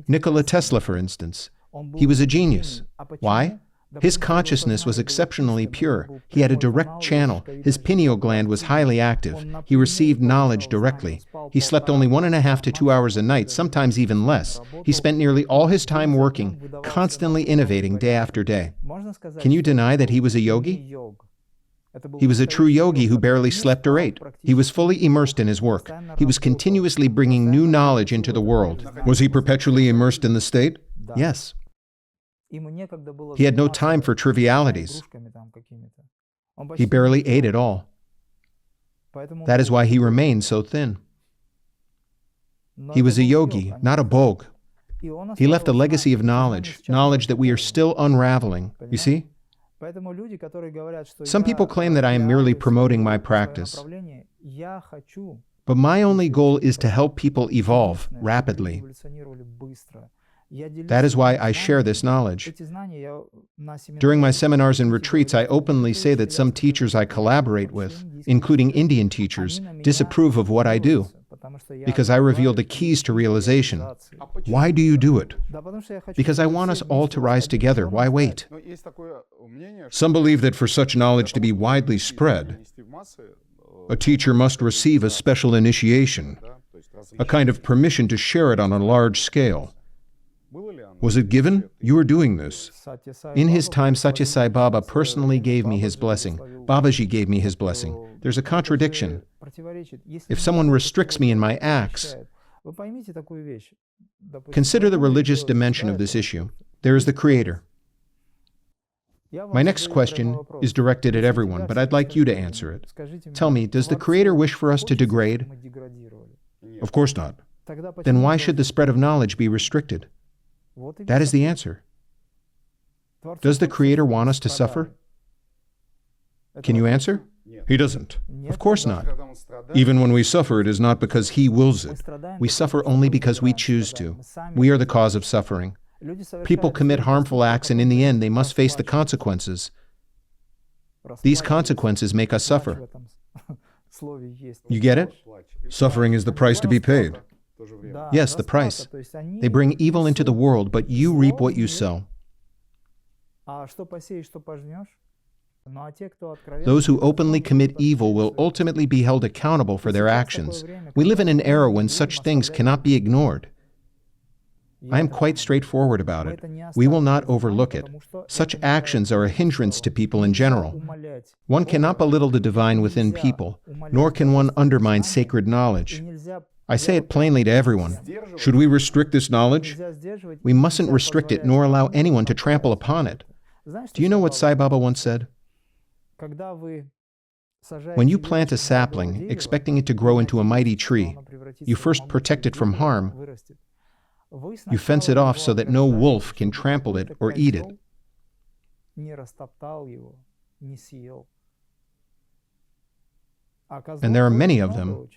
Nikola Tesla, for instance. He was a genius. Why? His consciousness was exceptionally pure. He had a direct channel. His pineal gland was highly active. He received knowledge directly. He slept only 1.5 to 2 hours a night, sometimes even less. He spent nearly all his time working, constantly innovating day after day. Can you deny that he was a yogi? He was a true yogi who barely slept or ate. He was fully immersed in his work. He was continuously bringing new knowledge into the world. Was he perpetually immersed in the state? Yes. He had no time for trivialities. He barely ate at all. That is why he remained so thin. He was a yogi, not a bog. He left a legacy of knowledge, knowledge that we are still unraveling. You see? Some people claim that I am merely promoting my practice. But my only goal is to help people evolve rapidly. That is why I share this knowledge. During my seminars and retreats, I openly say that some teachers I collaborate with, including Indian teachers, disapprove of what I do, because I reveal the keys to realization. Why do you do it? Because I want us all to rise together. Why wait? Some believe that for such knowledge to be widely spread, a teacher must receive a special initiation, a kind of permission to share it on a large scale. Was it given? You are doing this. In his time, Satya Sai Baba personally gave me his blessing. Babaji gave me his blessing. There's a contradiction. If someone restricts me in my acts, consider the religious dimension of this issue. There is the Creator. My next question is directed at everyone, but I'd like you to answer it. Tell me, does the Creator wish for us to degrade? Of course not. Then why should the spread of knowledge be restricted? That is the answer. Does the Creator want us to suffer? Can you answer? He doesn't. Of course not. Even when we suffer, it is not because He wills it. We suffer only because we choose to. We are the cause of suffering. People commit harmful acts, and in the end, they must face the consequences. These consequences make us suffer. You get it? Suffering is the price to be paid. Yes, the price. They bring evil into the world, but you reap what you sow. Those who openly commit evil will ultimately be held accountable for their actions. We live in an era when such things cannot be ignored. I am quite straightforward about it. We will not overlook it. Such actions are a hindrance to people in general. One cannot belittle the divine within people, nor can one undermine sacred knowledge. I say it plainly to everyone. Should we restrict this knowledge? We mustn't restrict it nor allow anyone to trample upon it. Do you know what Sai Baba once said? When you plant a sapling, expecting it to grow into a mighty tree, you first protect it from harm. You fence it off so that no wolf can trample it or eat it. And there are many of them.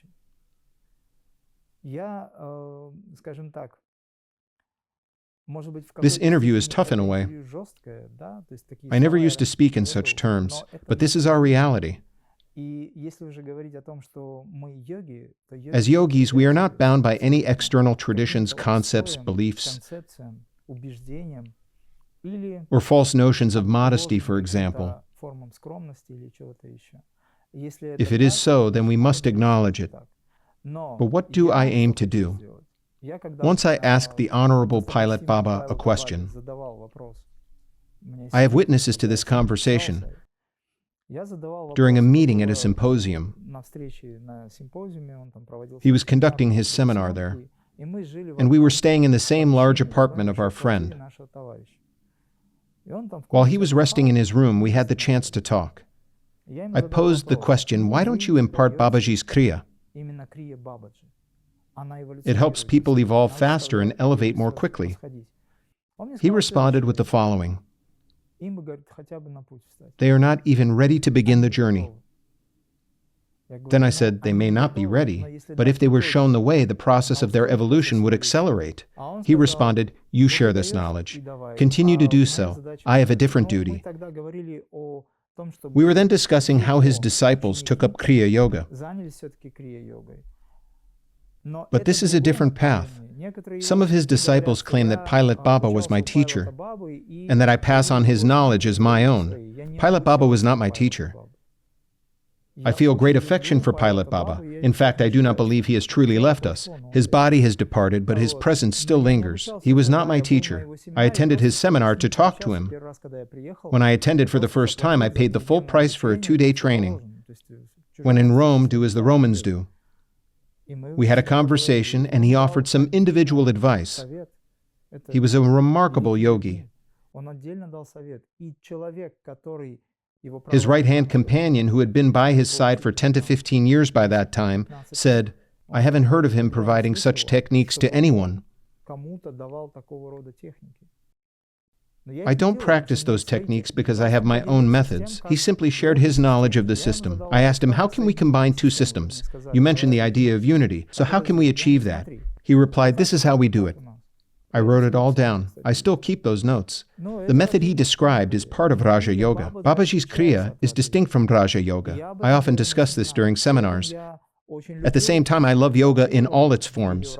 This interview is tough in a way. I never used to speak in such terms, but this is our reality. As yogis, we are not bound by any external traditions, concepts, beliefs, or false notions of modesty, for example. If it is so, then we must acknowledge it. But what do I aim to do? Once I asked the Honorable Pilot Baba a question. I have witnesses to this conversation. During a meeting at a symposium, he was conducting his seminar there, and we were staying in the same large apartment of our friend. While he was resting in his room, we had the chance to talk. I posed the question, why don't you impart Babaji's Kriya? It helps people evolve faster and elevate more quickly. He responded with the following. They are not even ready to begin the journey. Then I said, they may not be ready, but if they were shown the way, the process of their evolution would accelerate. He responded, you share this knowledge. Continue to do so. I have a different duty. We were then discussing how his disciples took up Kriya Yoga. But this is a different path. Some of his disciples claim that Pilot Baba was my teacher, and that I pass on his knowledge as my own. Pilot Baba was not my teacher. I feel great affection for Pilot Baba. In fact, I do not believe he has truly left us. His body has departed, but his presence still lingers. He was not my teacher. I attended his seminar to talk to him. When I attended for the first time, I paid the full price for a 2-day training. When in Rome, do as the Romans do. We had a conversation, and he offered some individual advice. He was a remarkable yogi. His right-hand companion, who had been by his side for 10 to 15 years by that time, said, I haven't heard of him providing such techniques to anyone. I don't practice those techniques because I have my own methods. He simply shared his knowledge of the system. I asked him, how can we combine two systems? You mentioned the idea of unity, so how can we achieve that? He replied, this is how we do it. I wrote it all down. I still keep those notes. The method he described is part of Raja Yoga. Babaji's Kriya is distinct from Raja Yoga. I often discuss this during seminars. At the same time, I love yoga in all its forms.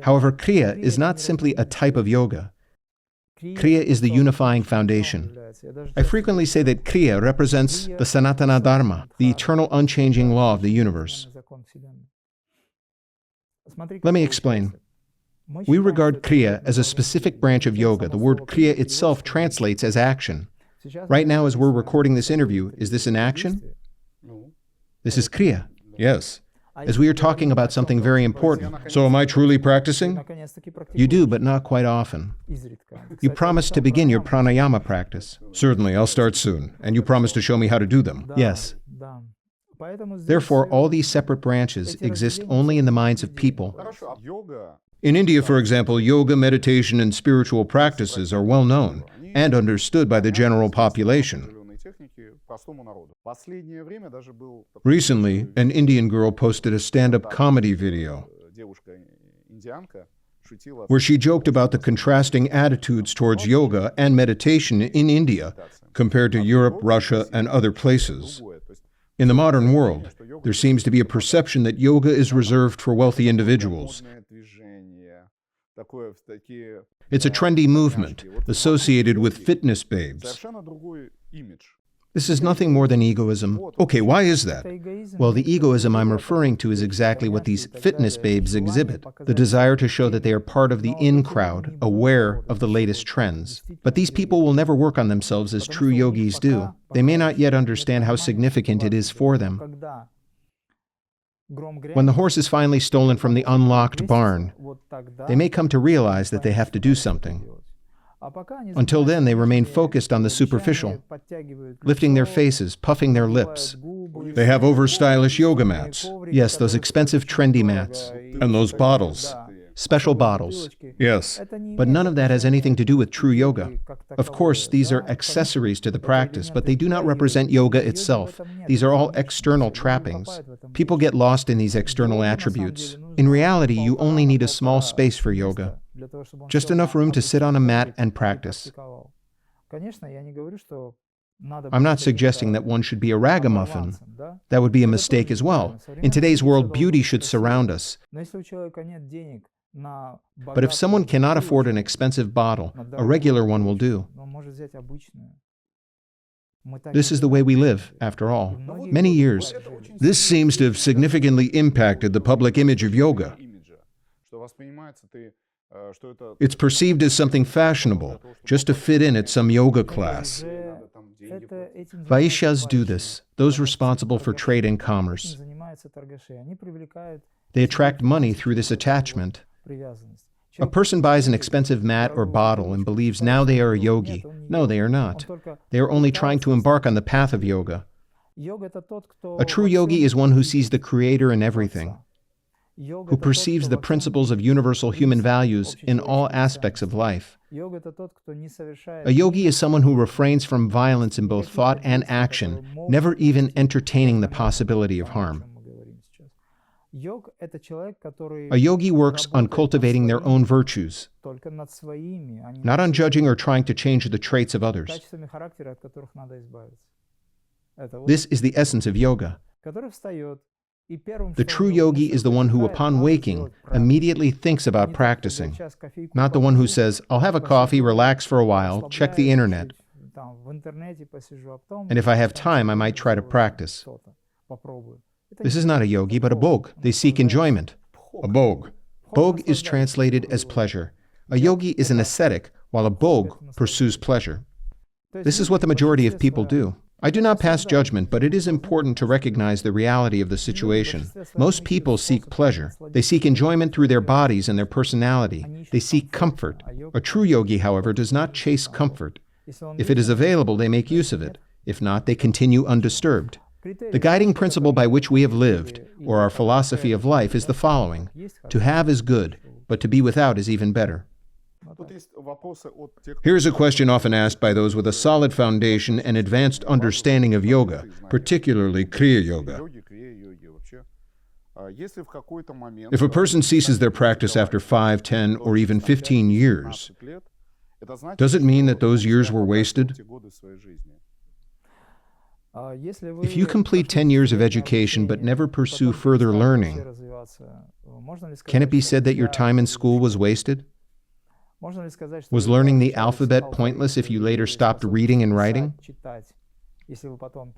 However, Kriya is not simply a type of yoga. Kriya is the unifying foundation. I frequently say that Kriya represents the Sanatana Dharma, the eternal unchanging law of the universe. Let me explain. We regard Kriya as a specific branch of yoga. The word Kriya itself translates as action. Right now, as we're recording this interview, is this an action? This is Kriya. Yes. As we are talking about something very important. So am I truly practicing? You do, but not quite often. You promised to begin your pranayama practice. Certainly, I'll start soon. And you promised to show me how to do them. Yes. Therefore, all these separate branches exist only in the minds of people. In India, for example, yoga, meditation, and spiritual practices are well known and understood by the general population. Recently, an Indian girl posted a stand-up comedy video where she joked about the contrasting attitudes towards yoga and meditation in India compared to Europe, Russia, and other places. In the modern world, there seems to be a perception that yoga is reserved for wealthy individuals. It's a trendy movement associated with fitness babes. This is nothing more than egoism. Okay, why is that? Well, the egoism I'm referring to is exactly what these fitness babes exhibit, the desire to show that they are part of the in crowd, aware of the latest trends. But these people will never work on themselves as true yogis do. They may not yet understand how significant it is for them. When the horse is finally stolen from the unlocked barn, they may come to realize that they have to do something. Until then, they remain focused on the superficial, lifting their faces, puffing their lips. They have over-stylish yoga mats. Yes, those expensive trendy mats. And those bottles. Special bottles. Yes. But none of that has anything to do with true yoga. Of course, these are accessories to the practice, but they do not represent yoga itself. These are all external trappings. People get lost in these external attributes. In reality, you only need a small space for yoga. Just enough room to sit on a mat and practice. I'm not suggesting that one should be a ragamuffin. That would be a mistake as well. In today's world, beauty should surround us. But if someone cannot afford an expensive bottle, a regular one will do. This is the way we live, after all. Many years. This seems to have significantly impacted the public image of yoga. It's perceived as something fashionable, just to fit in at some yoga class. Vaishyas do this, those responsible for trade and commerce. They attract money through this attachment. A person buys an expensive mat or bottle and believes now they are a yogi. No, they are not. They are only trying to embark on the path of yoga. A true yogi is one who sees the Creator in everything, who perceives the principles of universal human values in all aspects of life. A yogi is someone who refrains from violence in both thought and action, never even entertaining the possibility of harm. A yogi works on cultivating their own virtues, not on judging or trying to change the traits of others. This is the essence of yoga. The true yogi is the one who, upon waking, immediately thinks about practicing, not the one who says, I'll have a coffee, relax for a while, check the internet, and if I have time, I might try to practice. This is not a yogi, but a bhog. They seek enjoyment. A bhog. Bhog is translated as pleasure. A yogi is an ascetic, while a bhog pursues pleasure. This is what the majority of people do. I do not pass judgment, but it is important to recognize the reality of the situation. Most people seek pleasure. They seek enjoyment through their bodies and their personality. They seek comfort. A true yogi, however, does not chase comfort. If it is available, they make use of it. If not, they continue undisturbed. The guiding principle by which we have lived, or our philosophy of life, is the following: to have is good, but to be without is even better. Here's a question often asked by those with a solid foundation and advanced understanding of yoga, particularly Kriya yoga. If a person ceases their practice after 5, 10, or even 15 years, does it mean that those years were wasted? If you complete 10 years of education but never pursue further learning, can it be said that your time in school was wasted? Was learning the alphabet pointless if you later stopped reading and writing?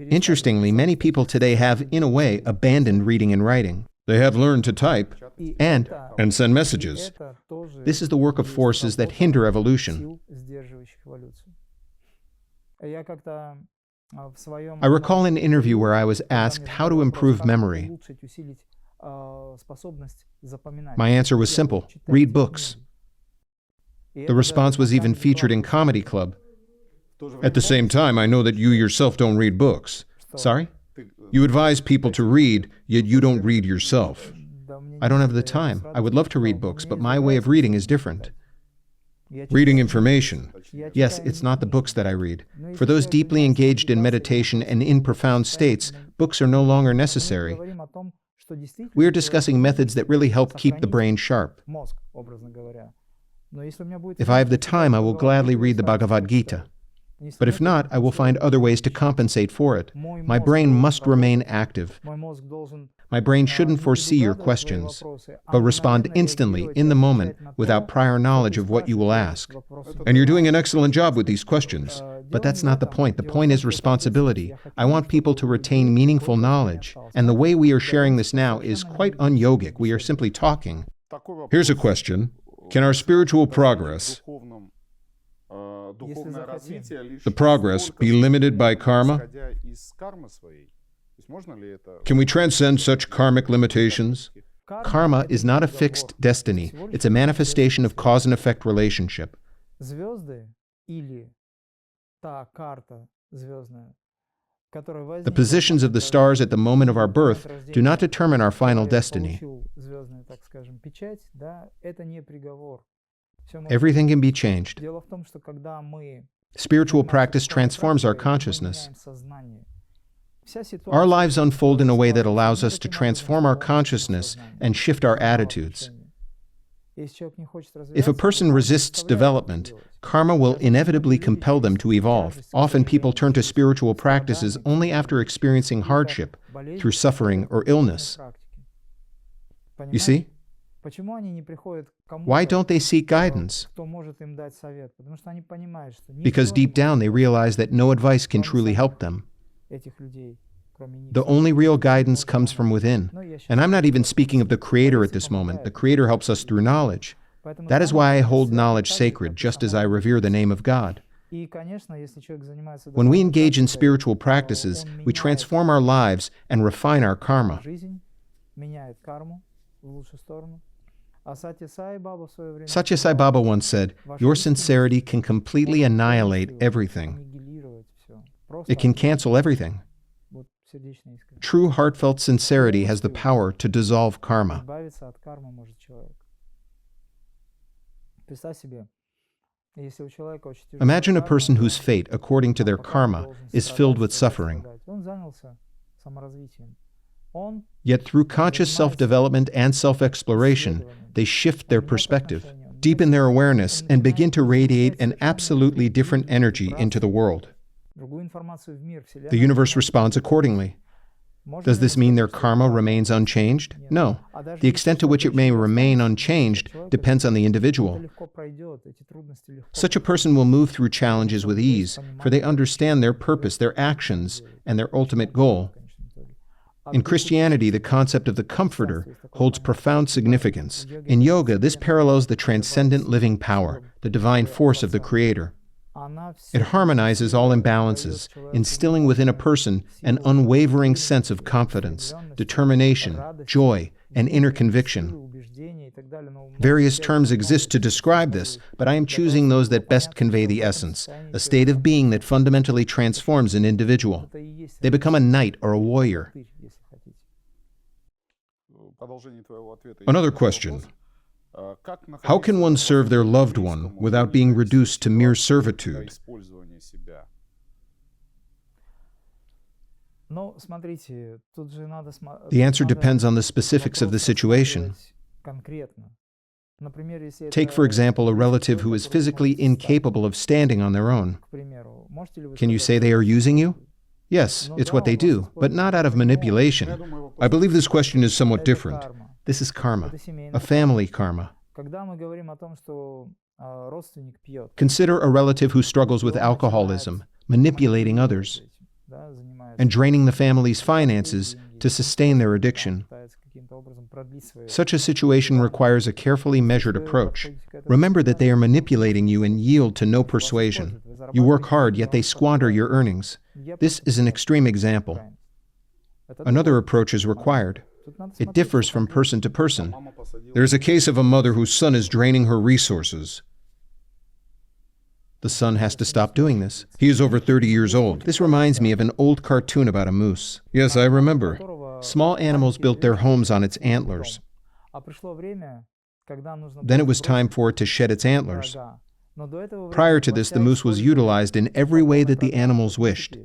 Interestingly, many people today have, in a way, abandoned reading and writing. They have learned to type And send messages. this is the work of forces that hinder evolution. I recall an interview where I was asked how to improve memory. My answer was simple: read books. The response was even featured in Comedy Club. At the same time, I know that you yourself don't read books. Sorry? You advise people to read, yet you don't read yourself. I don't have the time. I would love to read books, but my way of reading is different. Reading information. Yes, it's not the books that I read. For those deeply engaged in meditation and in profound states, books are no longer necessary. We are discussing methods that really help keep the brain sharp. If I have the time, I will gladly read the Bhagavad Gita. But if not, I will find other ways to compensate for it. My brain must remain active. My brain shouldn't foresee your questions, but respond instantly, in the moment, without prior knowledge of what you will ask. And you're doing an excellent job with these questions. But that's not the point. The point is responsibility. I want people to retain meaningful knowledge. And the way we are sharing this now is quite un-yogic. We are simply talking. Here's a question. Can our spiritual progress, the progress, be limited by karma? Can we transcend such karmic limitations? Karma is not a fixed destiny. It's a manifestation of cause and effect relationship. The positions of the stars at the moment of our birth do not determine our final destiny. Everything can be changed. Spiritual practice transforms our consciousness. Our lives unfold in a way that allows us to transform our consciousness and shift our attitudes. If a person resists development, karma will inevitably compel them to evolve. Often people turn to spiritual practices only after experiencing hardship, through suffering or illness. You see? Why don't they seek guidance? Because deep down they realize that no advice can truly help them. The only real guidance comes from within. And I'm not even speaking of the Creator at this moment. The Creator helps us through knowledge. That is why I hold knowledge sacred, just as I revere the name of God. When we engage in spiritual practices, we transform our lives and refine our karma. Satya Sai Baba once said, "Your sincerity can completely annihilate everything. It can cancel everything." True heartfelt sincerity has the power to dissolve karma. Imagine a person whose fate, according to their karma, is filled with suffering. Yet through conscious self-development and self-exploration, they shift their perspective, deepen their awareness, and begin to radiate an absolutely different energy into the world. The universe responds accordingly. Does this mean their karma remains unchanged? No. The extent to which it may remain unchanged depends on the individual. Such a person will move through challenges with ease, for they understand their purpose, their actions, and their ultimate goal. In Christianity, the concept of the Comforter holds profound significance. In yoga, this parallels the transcendent living power, the divine force of the Creator. It harmonizes all imbalances, instilling within a person an unwavering sense of confidence, determination, joy, and inner conviction. Various terms exist to describe this, but I am choosing those that best convey the essence, a state of being that fundamentally transforms an individual. They become a knight or a warrior. Another question. How can one serve their loved one without being reduced to mere servitude? The answer depends on the specifics of the situation. Take, for example, a relative who is physically incapable of standing on their own. Can you say they are using you? Yes, it's what they do, but not out of manipulation. I believe this question is somewhat different. This is karma, a family karma. Consider a relative who struggles with alcoholism, manipulating others, and draining the family's finances to sustain their addiction. Such a situation requires a carefully measured approach. Remember that they are manipulating you and yield to no persuasion. You work hard, yet they squander your earnings. This is an extreme example. Another approach is required. It differs from person to person. There is a case of a mother whose son is draining her resources. The son has to stop doing this. He is over 30 years old. This reminds me of an old cartoon about a moose. Yes, I remember. Small animals built their homes on its antlers. Then it was time for it to shed its antlers. Prior to this, the moose was utilized in every way that the animals wished.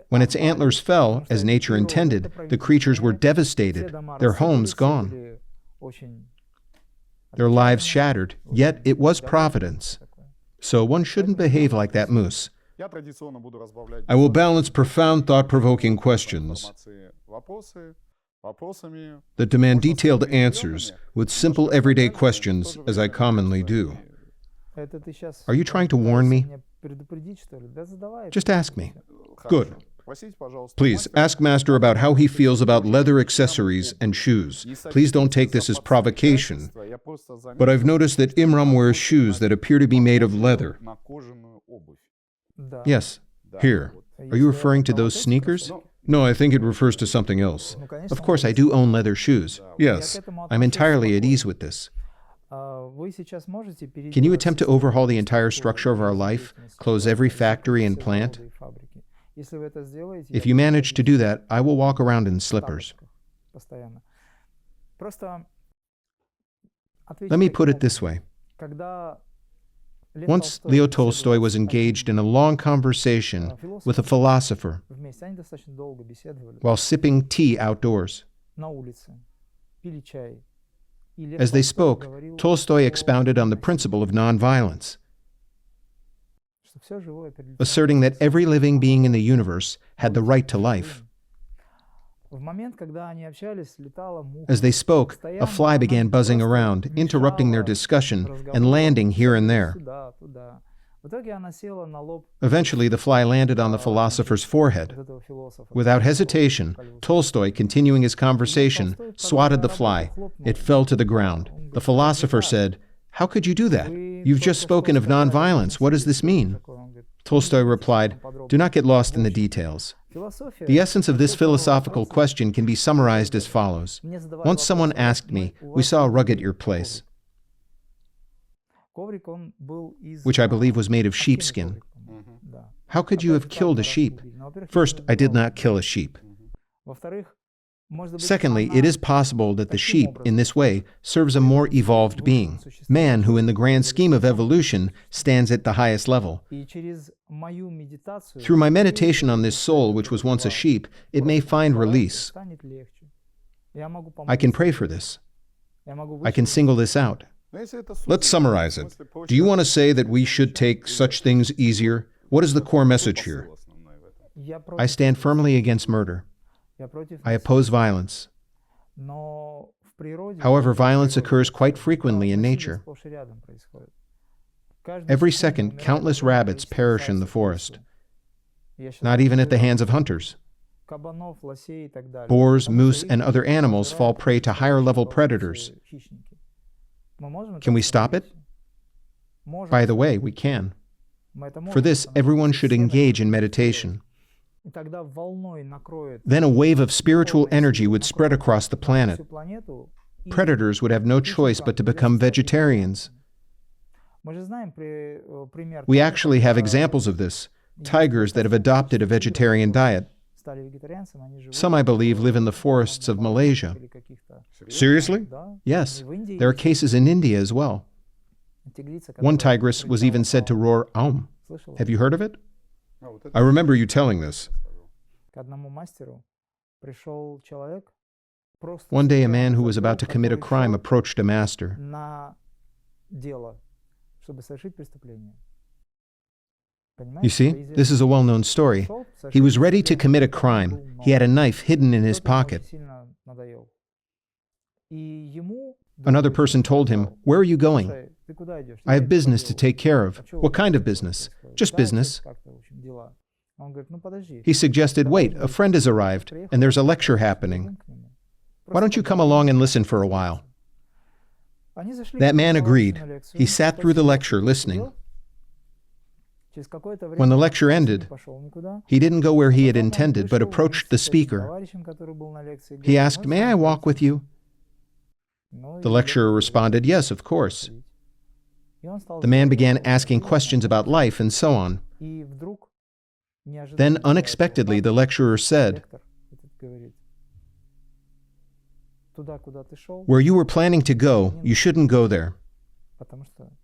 When its antlers fell, as nature intended, the creatures were devastated, their homes gone, their lives shattered, yet it was providence. So one shouldn't behave like that moose. I will balance profound, thought-provoking questions that demand detailed answers with simple, everyday questions, as I commonly do. Are you trying to warn me? Just ask me. Good. Please, ask Master about how he feels about leather accessories and shoes. Please don't take this as provocation, but I've noticed that Imram wears shoes that appear to be made of leather. Yes. Here. Are you referring to those sneakers? No, I think it refers to something else. Of course, I do own leather shoes. Yes. I'm entirely at ease with this. Can you attempt to overhaul the entire structure of our life, close every factory and plant? If you manage to do that, I will walk around in slippers. Let me put it this way. Once Leo Tolstoy was engaged in a long conversation with a philosopher while sipping tea outdoors. As they spoke, Tolstoy expounded on the principle of nonviolence, asserting that every living being in the universe had the right to life. As they spoke, a fly began buzzing around, interrupting their discussion and landing here and there. Eventually, the fly landed on the philosopher's forehead. Without hesitation, Tolstoy, continuing his conversation, swatted the fly. It fell to the ground. The philosopher said, "How could you do that? You've just spoken of nonviolence. What does this mean?" Tolstoy replied, "Do not get lost in the details. The essence of this philosophical question can be summarized as follows. Once someone asked me, 'We saw a rug at your place,' which I believe was made of sheepskin. How could you have killed a sheep? First, I did not kill a sheep. Secondly, it is possible that the sheep, in this way, serves a more evolved being, man who in the grand scheme of evolution stands at the highest level. Through my meditation on this soul, which was once a sheep, it may find release. I can pray for this. I can single this out. Let's summarize it. Do you want to say that we should take such things easier? What is the core message here? I stand firmly against murder. I oppose violence. However, violence occurs quite frequently in nature. Every second, countless rabbits perish in the forest, not even at the hands of hunters. Boars, moose, and other animals fall prey to higher-level predators. Can we stop it? By the way, we can. For this, everyone should engage in meditation. Then a wave of spiritual energy would spread across the planet. Predators would have no choice but to become vegetarians. We actually have examples of this. Tigers that have adopted a vegetarian diet. Some, I believe, live in the forests of Malaysia. Seriously? Yes, there are cases in India as well. One tigress was even said to roar Aum. Have you heard of it? I remember you telling this. One day a man who was about to commit a crime approached a master. You see, this is a well-known story. He was ready to commit a crime. He had a knife hidden in his pocket. Another person told him, "Where are you going?" "I have business to take care of." "What kind of business?" "Just business." He suggested, "Wait, a friend has arrived, and there's a lecture happening. Why don't you come along and listen for a while?" That man agreed. He sat through the lecture listening. When the lecture ended, he didn't go where he had intended, but approached the speaker. He asked, "May I walk with you?" The lecturer responded, "Yes, of course." The man began asking questions about life and so on. Then, unexpectedly, the lecturer said, "Where you were planning to go, you shouldn't go there.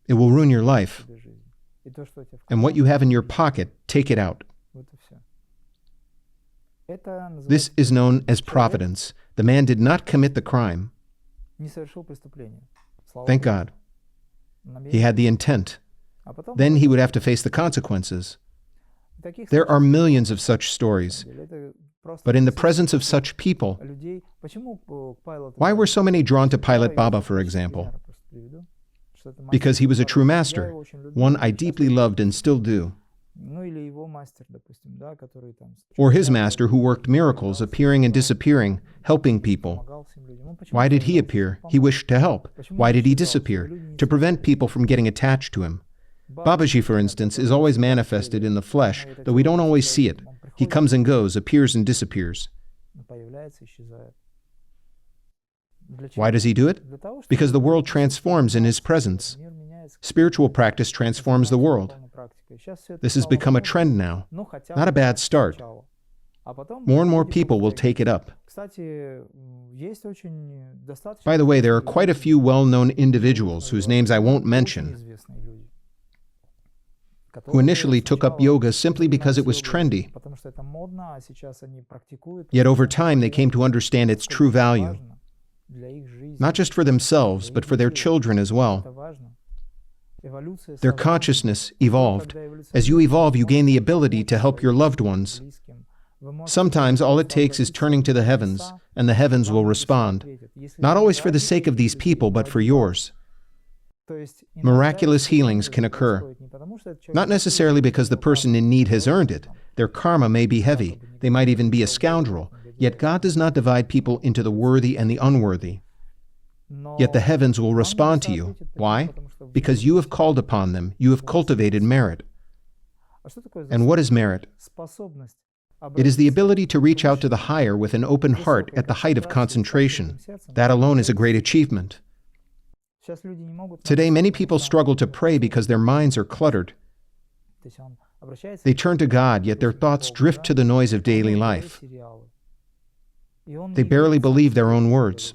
It will ruin your life. And what you have in your pocket, take it out." This is known as providence. The man did not commit the crime. Thank God. He had the intent. Then he would have to face the consequences. There are millions of such stories. But in the presence of such people, why were so many drawn to Pilot Baba, for example? Because he was a true master, one I deeply loved and still do. Or his master who worked miracles, appearing and disappearing, helping people. Why did he appear? He wished to help. Why did he disappear? To prevent people from getting attached to him. Babaji, for instance, is always manifested in the flesh, though we don't always see it. He comes and goes, appears and disappears. Why does he do it? Because the world transforms in his presence. Spiritual practice transforms the world. This has become a trend now. Not a bad start. More and more people will take it up. By the way, there are quite a few well-known individuals whose names I won't mention, who initially took up yoga simply because it was trendy. Yet over time they came to understand its true value, not just for themselves, but for their children as well. Their consciousness evolved. As you evolve, you gain the ability to help your loved ones. Sometimes all it takes is turning to the heavens, and the heavens will respond, not always for the sake of these people, but for yours. Miraculous healings can occur, not necessarily because the person in need has earned it. Their karma may be heavy. They might even be a scoundrel. Yet God does not divide people into the worthy and the unworthy. Yet the heavens will respond to you. Why? Because you have called upon them. You have cultivated merit. And what is merit? It is the ability to reach out to the higher with an open heart at the height of concentration. That alone is a great achievement. Today, many people struggle to pray because their minds are cluttered. They turn to God, yet their thoughts drift to the noise of daily life. They barely believe their own words.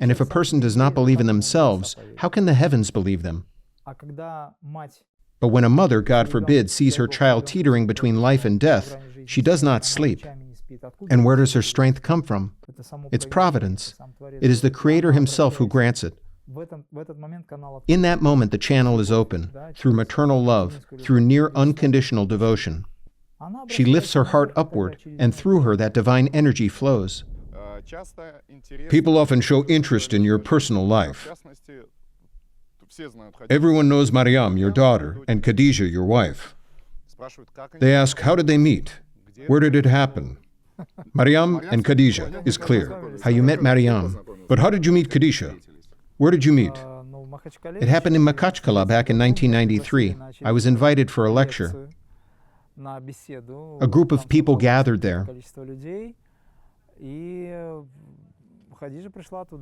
And if a person does not believe in themselves, how can the heavens believe them? But when a mother, God forbid, sees her child teetering between life and death, she does not sleep. And where does her strength come from? It's providence. It is the Creator Himself who grants it. In that moment, the channel is open, through maternal love, through near unconditional devotion. She lifts her heart upward, and through her that divine energy flows. People often show interest in your personal life. Everyone knows Mariam, your daughter, and Khadija, your wife. They ask, how did they meet? Where did it happen? Mariam and Khadija is clear. How you met Mariam. But how did you meet Khadija? Where did you meet? It happened in Makhachkala back in 1993. I was invited for a lecture. A group of people gathered there.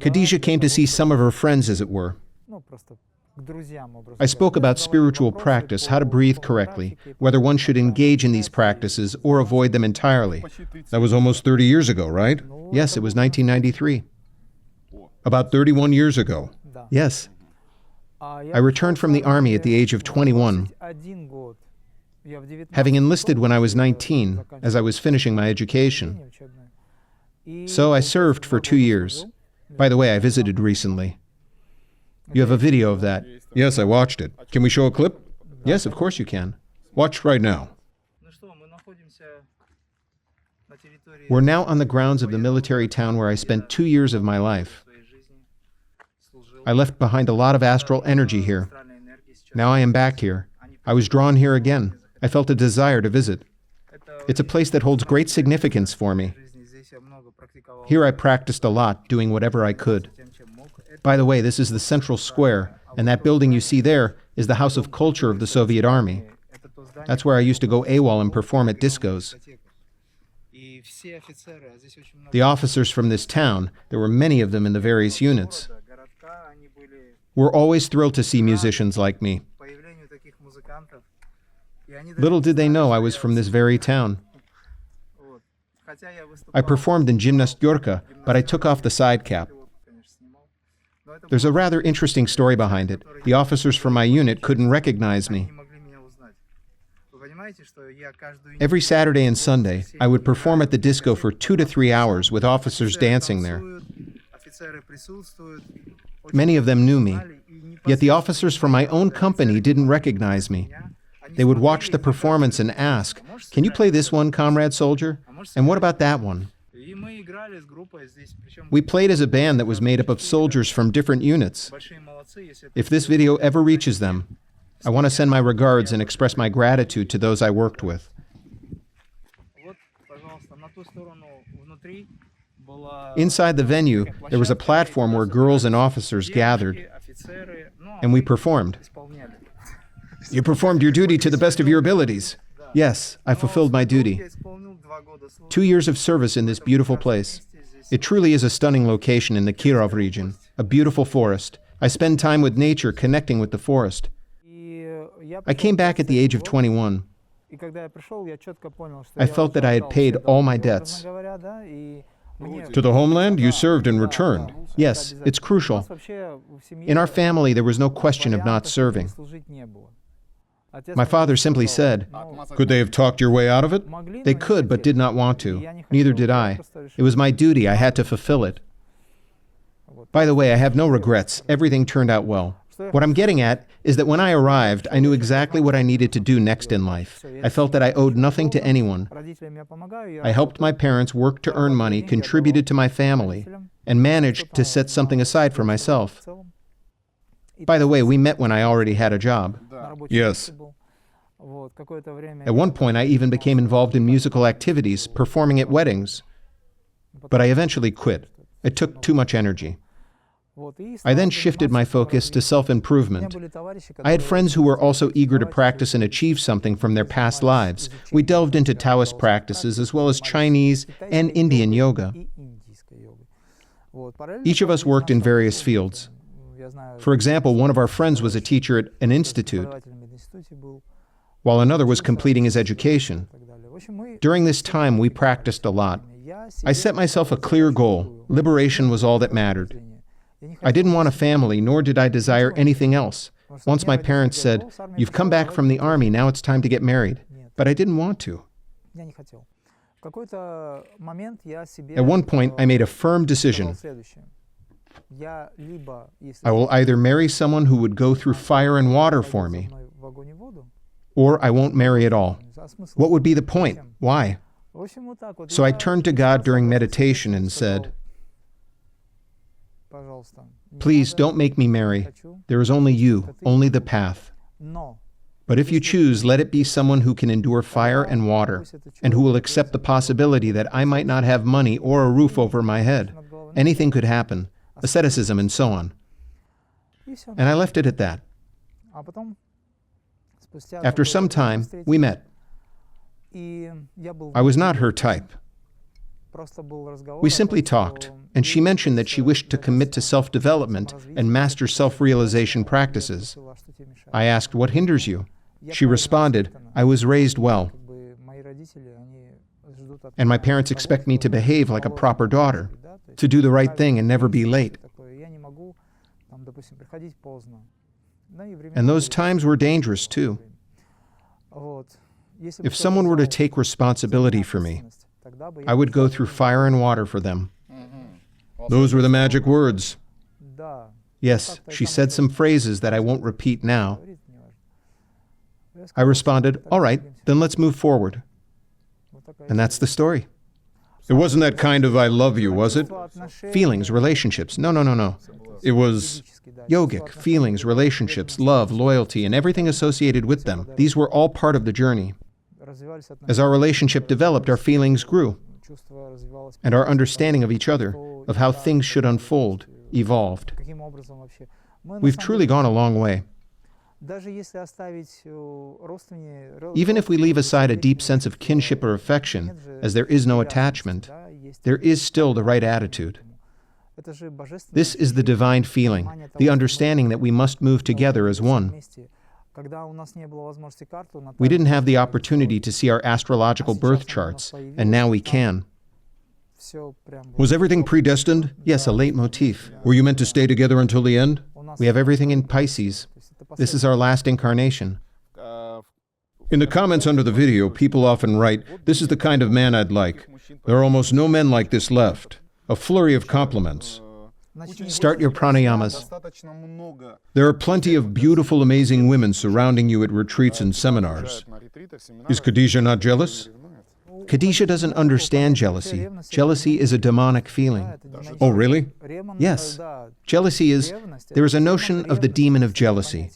Khadija came to see some of her friends, as it were. I spoke about spiritual practice, how to breathe correctly, whether one should engage in these practices or avoid them entirely. That was almost 30 years ago, right? Yes, it was 1993. About 31 years ago. Yes. I returned from the army at the age of 21, having enlisted when I was 19, as I was finishing my education. So I served for 2 years. By the way, I visited recently. You have a video of that. Yes, I watched it. Can we show a clip? Yes, of course you can. Watch right now. We're now on the grounds of the military town where I spent 2 years of my life. I left behind a lot of astral energy here. Now I am back here. I was drawn here again. I felt a desire to visit. It's a place that holds great significance for me. Here I practiced a lot, doing whatever I could. By the way, this is the central square, and that building you see there is the House of Culture of the Soviet Army. That's where I used to go AWOL and perform at discos. The officers from this town, there were many of them in the various units, were always thrilled to see musicians like me. Little did they know I was from this very town. I performed in Gymnastyorka, but I took off the side cap. There's a rather interesting story behind it. The officers from my unit couldn't recognize me. Every Saturday and Sunday, I would perform at the disco for 2 to 3 hours with officers dancing there. Many of them knew me, yet the officers from my own company didn't recognize me. They would watch the performance and ask, "Can you play this one, comrade soldier? And what about that one?" We played as a band that was made up of soldiers from different units. If this video ever reaches them, I want to send my regards and express my gratitude to those I worked with. Inside the venue, there was a platform where girls and officers gathered, and we performed. You performed your duty to the best of your abilities. Yes, I fulfilled my duty. 2 years of service in this beautiful place. It truly is a stunning location in the Kirov region, a beautiful forest. I spend time with nature, connecting with the forest. I came back at the age of 21. I felt that I had paid all my debts. To the homeland, you served and returned. Yes, it's crucial. In our family, there was no question of not serving. My father simply said, Could they have talked your way out of it? they could but did not want to. Neither did I. It was my duty. I had to fulfill it. By the way, I have no regrets. Everything turned out well. What I'm getting at is that when I arrived, I knew exactly what I needed to do next in life. I felt that I owed nothing to anyone. I helped my parents work to earn money, contributed to my family, and managed to set something aside for myself. By the way, we met when I already had a job. Yes. At one point, I even became involved in musical activities, performing at weddings. But I eventually quit. It took too much energy. I then shifted my focus to self-improvement. I had friends who were also eager to practice and achieve something from their past lives. We delved into Taoist practices as well as Chinese and Indian yoga. Each of us worked in various fields. For example, one of our friends was a teacher at an institute, while another was completing his education. During this time, we practiced a lot. I set myself a clear goal. Liberation was all that mattered. I didn't want a family, nor did I desire anything else. Once my parents said, "You've come back from the army, now it's time to get married." But I didn't want to. At one point, I made a firm decision. I will either marry someone who would go through fire and water for me, or I won't marry at all. What would be the point? Why? So I turned to God during meditation and said, "Please don't make me marry. There is only you, only the path. But if you choose, let it be someone who can endure fire and water, and who will accept the possibility that I might not have money or a roof over my head. Anything could happen, asceticism and so on." And I left it at that. After some time, we met. I was not her type. We simply talked, and she mentioned that she wished to commit to self-development and master self-realization practices. I asked, "What hinders you?" She responded, "I was raised well, and my parents expect me to behave like a proper daughter, to do the right thing and never be late. And those times were dangerous too. If someone were to take responsibility for me, I would go through fire and water for them. Those were the magic words. Yes, she said some phrases that I won't repeat now. I responded, all right, then let's move forward. And that's the story. It wasn't that kind of I love you, was it? Feelings, relationships. No. It was Yogic, feelings, relationships, love, loyalty, and everything associated with them. These were all part of the journey. As our relationship developed, our feelings grew, and our understanding of each other, of how things should unfold, evolved. We've truly gone a long way. Even if we leave aside a deep sense of kinship or affection, as there is no attachment, there is still the right attitude. This is the divine feeling, the understanding that we must move together as one. We didn't have the opportunity to see our astrological birth charts, and now we can. Was everything predestined? Yes, a leitmotif. Were you meant to stay together until the end? We have everything in Pisces. This is our last incarnation. In the comments under the video, people often write, "This is the kind of man I'd like." There are almost no men like this left. A flurry of compliments. Start your pranayamas. There are plenty of beautiful, amazing women surrounding you at retreats and seminars. Is Khadijah not jealous? Khadijah doesn't understand jealousy. Jealousy is a demonic feeling. Oh, really? Yes. Jealousy is, there is a notion of the demon of jealousy.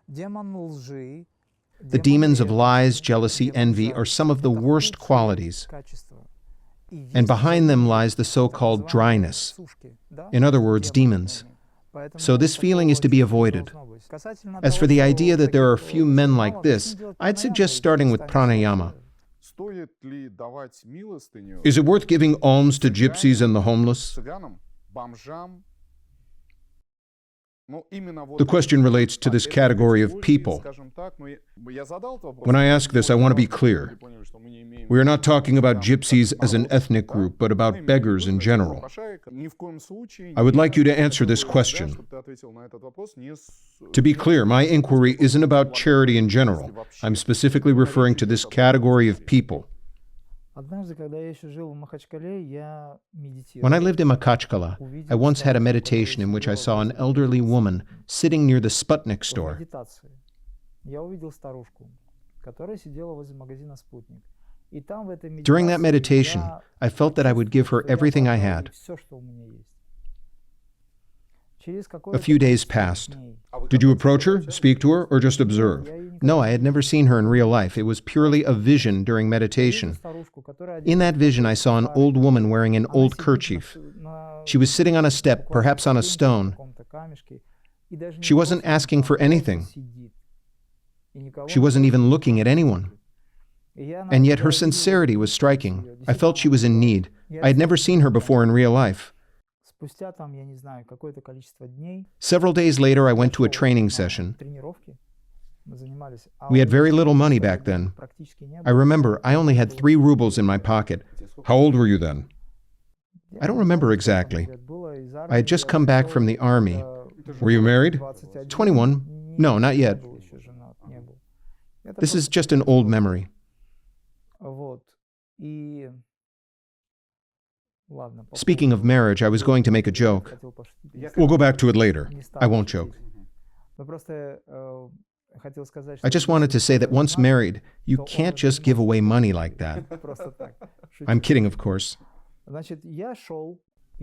The demons of lies, jealousy, envy are some of the worst qualities. And behind them lies the so-called dryness. In other words, demons. So this feeling is to be avoided. As for the idea that there are few men like this, I'd suggest starting with pranayama. Is it worth giving alms to gypsies and the homeless? The question relates to this category of people. When I ask this, I want to be clear. We are not talking about gypsies as an ethnic group, but about beggars in general. I would like you to answer this question. To be clear, my inquiry isn't about charity in general. I'm specifically referring to this category of people. When I lived in Makhachkala, I once had a meditation in which I saw an elderly woman sitting near the Sputnik store. During that meditation, I felt that I would give her everything I had. A few days passed. Did you approach her, speak to her, or just observe? No, I had never seen her in real life. It was purely a vision during meditation. In that vision, I saw an old woman wearing an old kerchief. She was sitting on a step, perhaps on a stone. She wasn't asking for anything. She wasn't even looking at anyone. And yet her sincerity was striking. I felt she was in need. I had never seen her before in real life. Several days later, I went to a training session. We had very little money back then. I remember I only had 3 rubles in my pocket. How old were you then? I don't remember exactly. I had just come back from the army. Were you married? 21. No, not yet. This is just an old memory. Speaking of marriage, I was going to make a joke. We'll go back to it later. I won't joke. I just wanted to say that once married, you can't just give away money like that. I'm kidding, of course.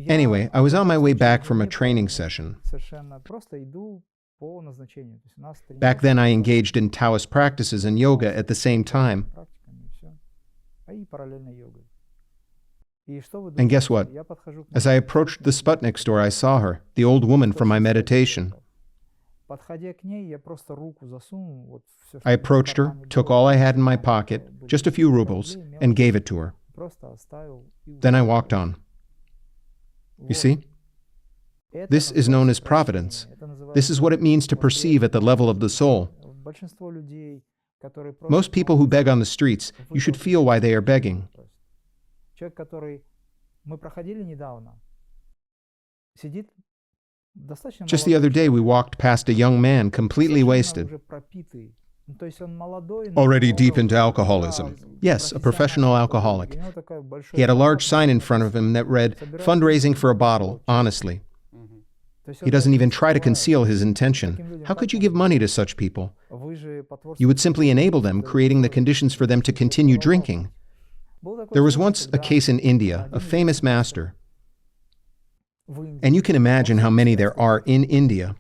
Anyway, I was on my way back from a training session. Back then, I engaged in Taoist practices and yoga at the same time. And guess what? As I approached the Sputnik store, I saw her, the old woman from my meditation. I approached her, took all I had in my pocket, just a few rubles, and gave it to her. Then I walked on. You see? This is known as providence. This is what it means to perceive at the level of the soul. Most people who beg on the streets, you should feel why they are begging. Just the other day, we walked past a young man completely wasted. Already deep into alcoholism. Yes, a professional alcoholic. He had a large sign in front of him that read, "Fundraising for a bottle, honestly." He doesn't even try to conceal his intention. How could you give money to such people? You would simply enable them, creating the conditions for them to continue drinking. There was once a case in India, a famous master. And you can imagine how many there are in India,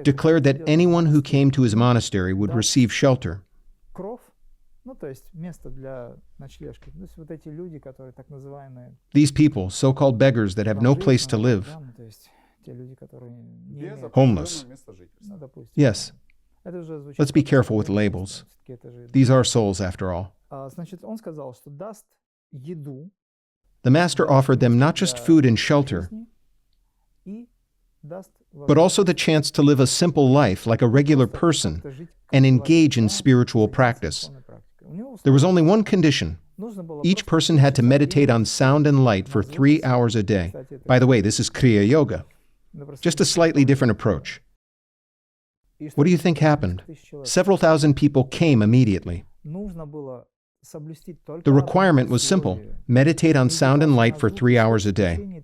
declared that anyone who came to his monastery would receive shelter. These people, so-called beggars that have no place to live. Homeless. Yes. Let's be careful with labels. These are souls, after all. The master offered them not just food and shelter, but also the chance to live a simple life like a regular person and engage in spiritual practice. There was only one condition. Each person had to meditate on sound and light for 3 hours a day. By the way, this is Kriya Yoga. Just a slightly different approach. What do you think happened? Several thousand people came immediately. The requirement was simple. Meditate on sound and light for 3 hours a day.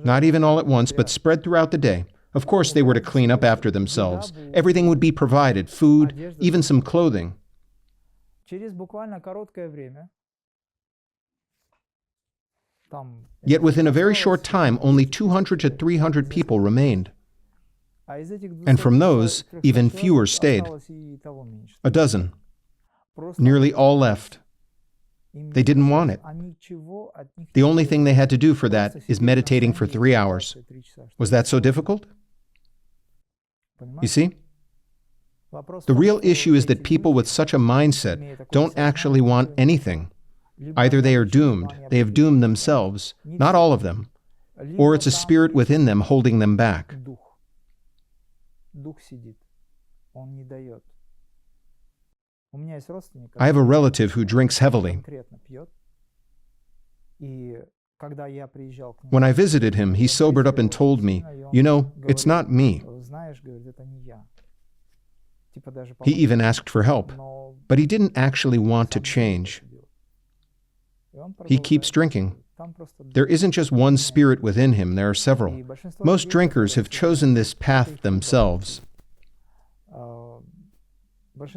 Not even all at once, but spread throughout the day. Of course, they were to clean up after themselves. Everything would be provided, food, even some clothing. Yet within a very short time, only 200 to 300 people remained. And from those, even fewer stayed. A dozen. Nearly all left. They didn't want it. The only thing they had to do for that is meditating for 3 hours. Was that so difficult? You see? The real issue is that people with such a mindset don't actually want anything. Either they are doomed, they have doomed themselves, not all of them, or it's a spirit within them holding them back. I have a relative who drinks heavily. When I visited him, he sobered up and told me, "You know, it's not me." He even asked for help, but he didn't actually want to change. He keeps drinking. There isn't just one spirit within him, there are several. Most drinkers have chosen this path themselves.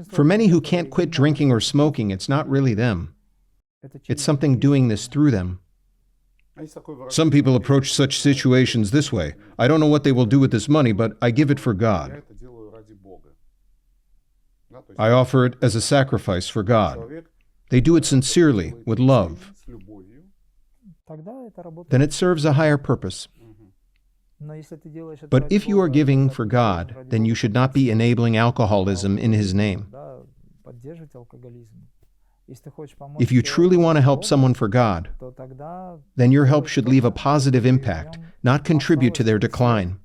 For many who can't quit drinking or smoking, it's not really them. It's something doing this through them. Some people approach such situations this way. I don't know what they will do with this money, but I give it for God. I offer it as a sacrifice for God. They do it sincerely, with love. Then it serves a higher purpose. But if you are giving for God, then you should not be enabling alcoholism in His name. If you truly want to help someone for God, then your help should leave a positive impact, not contribute to their decline.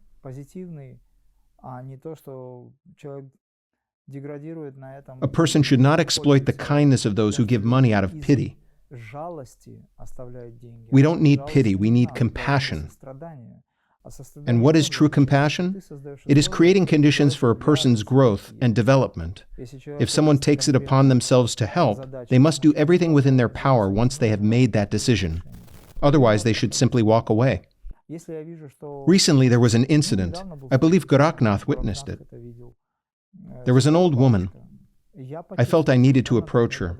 A person should not exploit the kindness of those who give money out of pity. We don't need pity, we need compassion. And what is true compassion? It is creating conditions for a person's growth and development. If someone takes it upon themselves to help, they must do everything within their power once they have made that decision. Otherwise, they should simply walk away. Recently, there was an incident. I believe Goraknath witnessed it. There was an old woman. I felt I needed to approach her.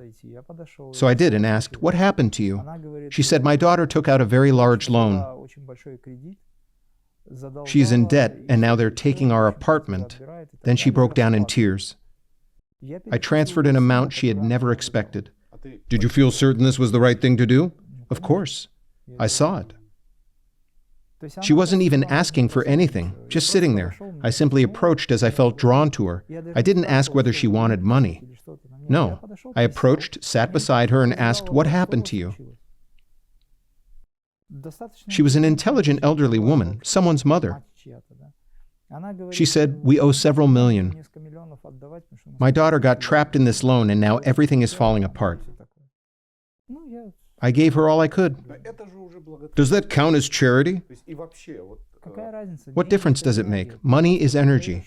So I did and asked, "What happened to you?" She said, "My daughter took out a very large loan. She's in debt, and now they're taking our apartment." Then she broke down in tears. I transferred an amount she had never expected. Did you feel certain this was the right thing to do? Of course. I saw it. She wasn't even asking for anything, just sitting there. I simply approached as I felt drawn to her. I didn't ask whether she wanted money. No. I approached, sat beside her, and asked, "What happened to you?" She was an intelligent elderly woman, someone's mother. She said, "We owe several million. My daughter got trapped in this loan and now everything is falling apart." I gave her all I could. Does that count as charity? What difference does it make? Money is energy.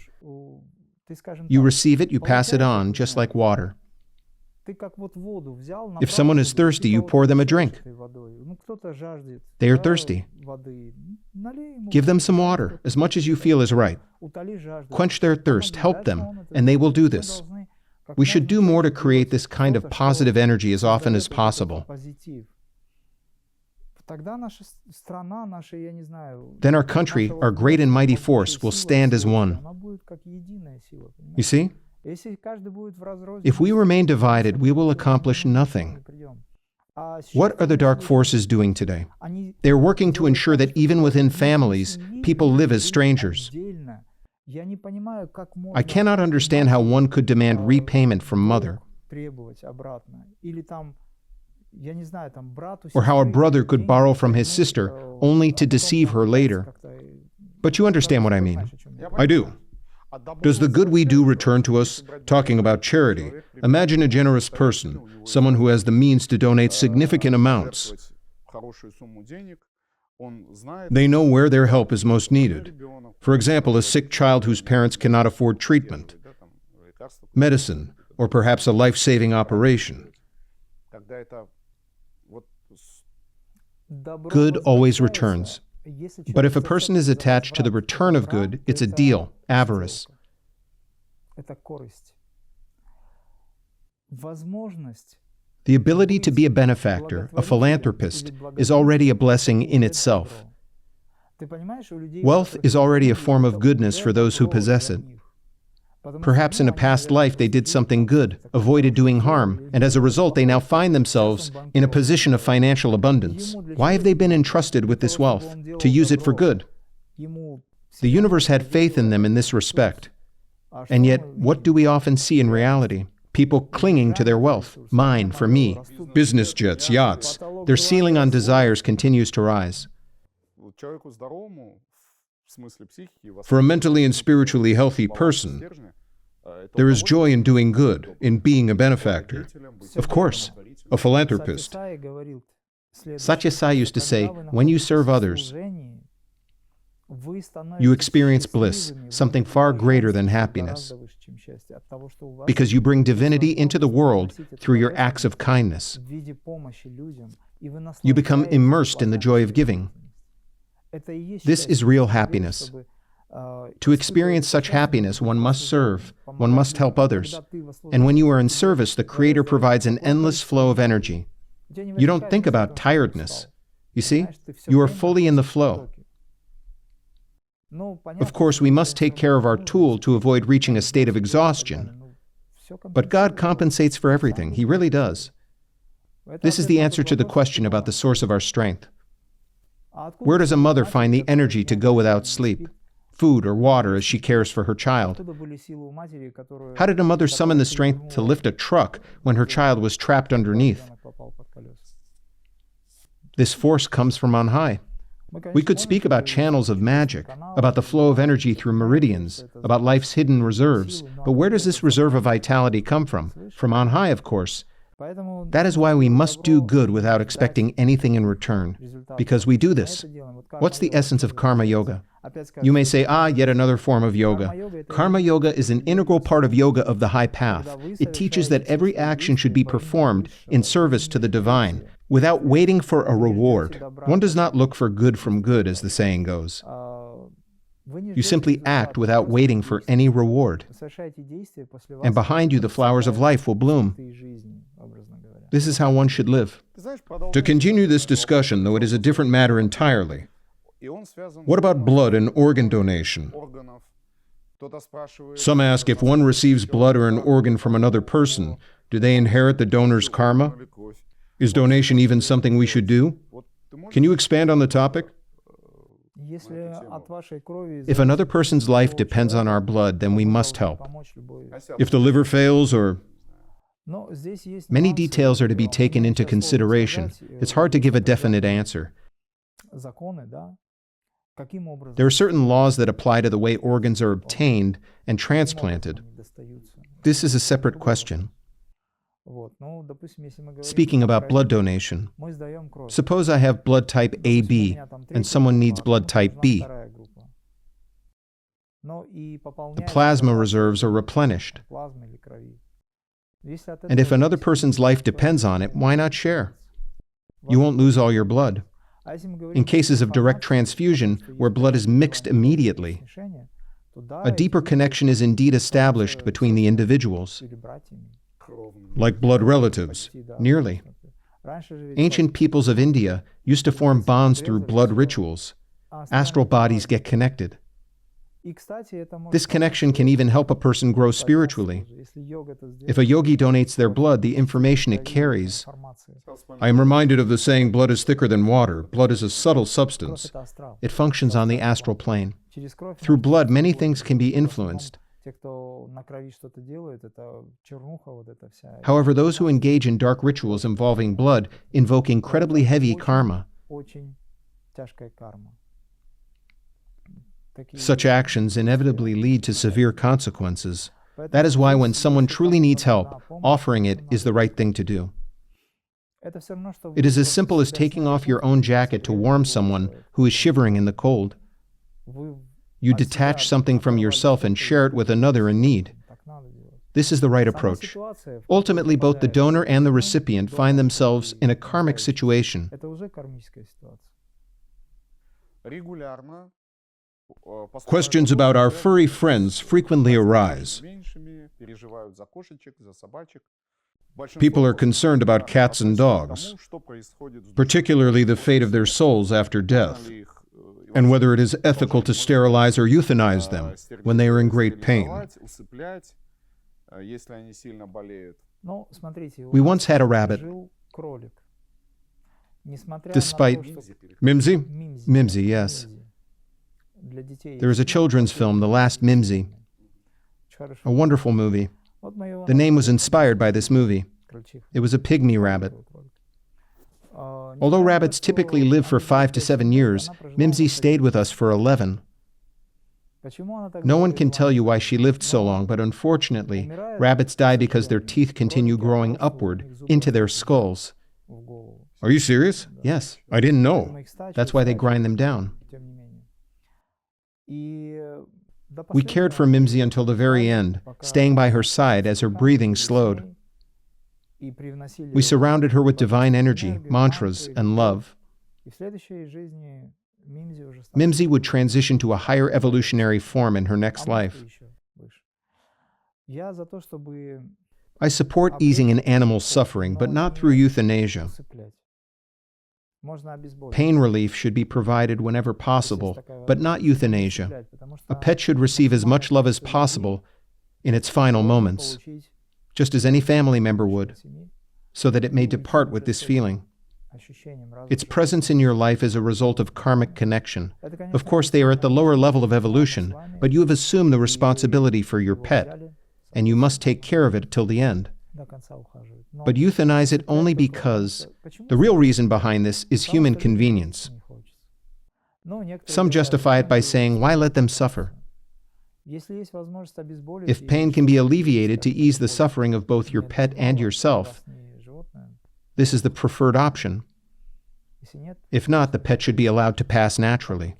You receive it, you pass it on, just like water. If someone is thirsty, you pour them a drink. They are thirsty. Give them some water, as much as you feel is right. Quench their thirst, help them, and they will do this. We should do more to create this kind of positive energy as often as possible. Then our country, our great and mighty force, will stand as one. You see? If we remain divided, we will accomplish nothing. What are the dark forces doing today? They are working to ensure that even within families, people live as strangers. I cannot understand how one could demand repayment from mother, or how a brother could borrow from his sister only to deceive her later. But you understand what I mean. I do. Does the good we do return to us? Talking about charity, imagine a generous person, someone who has the means to donate significant amounts. They know where their help is most needed. For example, a sick child whose parents cannot afford treatment, medicine, or perhaps a life-saving operation. Good always returns. But if a person is attached to the return of good, it's a deal, avarice. The ability to be a benefactor, a philanthropist, is already a blessing in itself. Wealth is already a form of goodness for those who possess it. Perhaps in a past life they did something good, avoided doing harm, and as a result they now find themselves in a position of financial abundance. Why have they been entrusted with this wealth? To use it for good. The universe had faith in them in this respect. And yet, what do we often see in reality? People clinging to their wealth. Mine, for me. Business jets, yachts. Their ceiling on desires continues to rise. For a mentally and spiritually healthy person, there is joy in doing good, in being a benefactor. Of course. A philanthropist. Satya Sai used to say, when you serve others, you experience bliss, something far greater than happiness, because you bring divinity into the world through your acts of kindness. You become immersed in the joy of giving. This is real happiness. To experience such happiness, one must serve, one must help others. And when you are in service, the Creator provides an endless flow of energy. You don't think about tiredness. You see, you are fully in the flow. Of course, we must take care of our tool to avoid reaching a state of exhaustion. But God compensates for everything. He really does. This is the answer to the question about the source of our strength. Where does a mother find the energy to go without sleep, food, or water as she cares for her child? How did a mother summon the strength to lift a truck when her child was trapped underneath? This force comes from on high. We could speak about channels of magic, about the flow of energy through meridians, about life's hidden reserves. But where does this reserve of vitality come from? From on high, of course. That is why we must do good without expecting anything in return, because we do this. What's the essence of karma yoga? You may say, yet another form of yoga. Karma yoga is an integral part of yoga of the high path. It teaches that every action should be performed in service to the divine, without waiting for a reward. One does not look for good from good, as the saying goes. You simply act without waiting for any reward. And behind you, the flowers of life will bloom. This is how one should live. To continue this discussion, though it is a different matter entirely, what about blood and organ donation? Some ask, if one receives blood or an organ from another person, do they inherit the donor's karma? Is donation even something we should do? Can you expand on the topic? If another person's life depends on our blood, then we must help. If the liver fails or... Many details are to be taken into consideration. It's hard to give a definite answer. There are certain laws that apply to the way organs are obtained and transplanted. This is a separate question. Speaking about blood donation, suppose I have blood type AB and someone needs blood type B. The plasma reserves are replenished. And if another person's life depends on it, why not share? You won't lose all your blood. In cases of direct transfusion, where blood is mixed immediately, a deeper connection is indeed established between the individuals. Like blood relatives. Nearly. Ancient peoples of India used to form bonds through blood rituals. Astral bodies get connected. This connection can even help a person grow spiritually. If a yogi donates their blood, the information it carries. I am reminded of the saying, blood is thicker than water. Blood is a subtle substance. It functions on the astral plane. Through blood, many things can be influenced. However, those who engage in dark rituals involving blood invoke incredibly heavy karma. Such actions inevitably lead to severe consequences. That is why when someone truly needs help, offering it is the right thing to do. It is as simple as taking off your own jacket to warm someone who is shivering in the cold. You detach something from yourself and share it with another in need. This is the right approach. Ultimately, both the donor and the recipient find themselves in a karmic situation. Questions about our furry friends frequently arise. People are concerned about cats and dogs, particularly the fate of their souls after death, and whether it is ethical to sterilize or euthanize them when they are in great pain. We once had a rabbit. Despite Mimsy, yes. There is a children's film, The Last Mimsy, a wonderful movie. The name was inspired by this movie. It was a pygmy rabbit. Although rabbits typically live for 5 to 7 years, Mimsy stayed with us for 11. No one can tell you why she lived so long, but unfortunately, rabbits die because their teeth continue growing upward into their skulls. Are you serious? Yes. I didn't know. That's why they grind them down. We cared for Mimsy until the very end, staying by her side as her breathing slowed. We surrounded her with divine energy, mantras, and love. Mimsy would transition to a higher evolutionary form in her next life. I support easing an animal's suffering, but not through euthanasia. Pain relief should be provided whenever possible, but not euthanasia. A pet should receive as much love as possible in its final moments, just as any family member would, so that it may depart with this feeling. Its presence in your life is a result of karmic connection. Of course, they are at the lower level of evolution, but you have assumed the responsibility for your pet, and you must take care of it till the end. But euthanize it only because the real reason behind this is human convenience. Some justify it by saying, why let them suffer? If pain can be alleviated to ease the suffering of both your pet and yourself, this is the preferred option. If not, the pet should be allowed to pass naturally.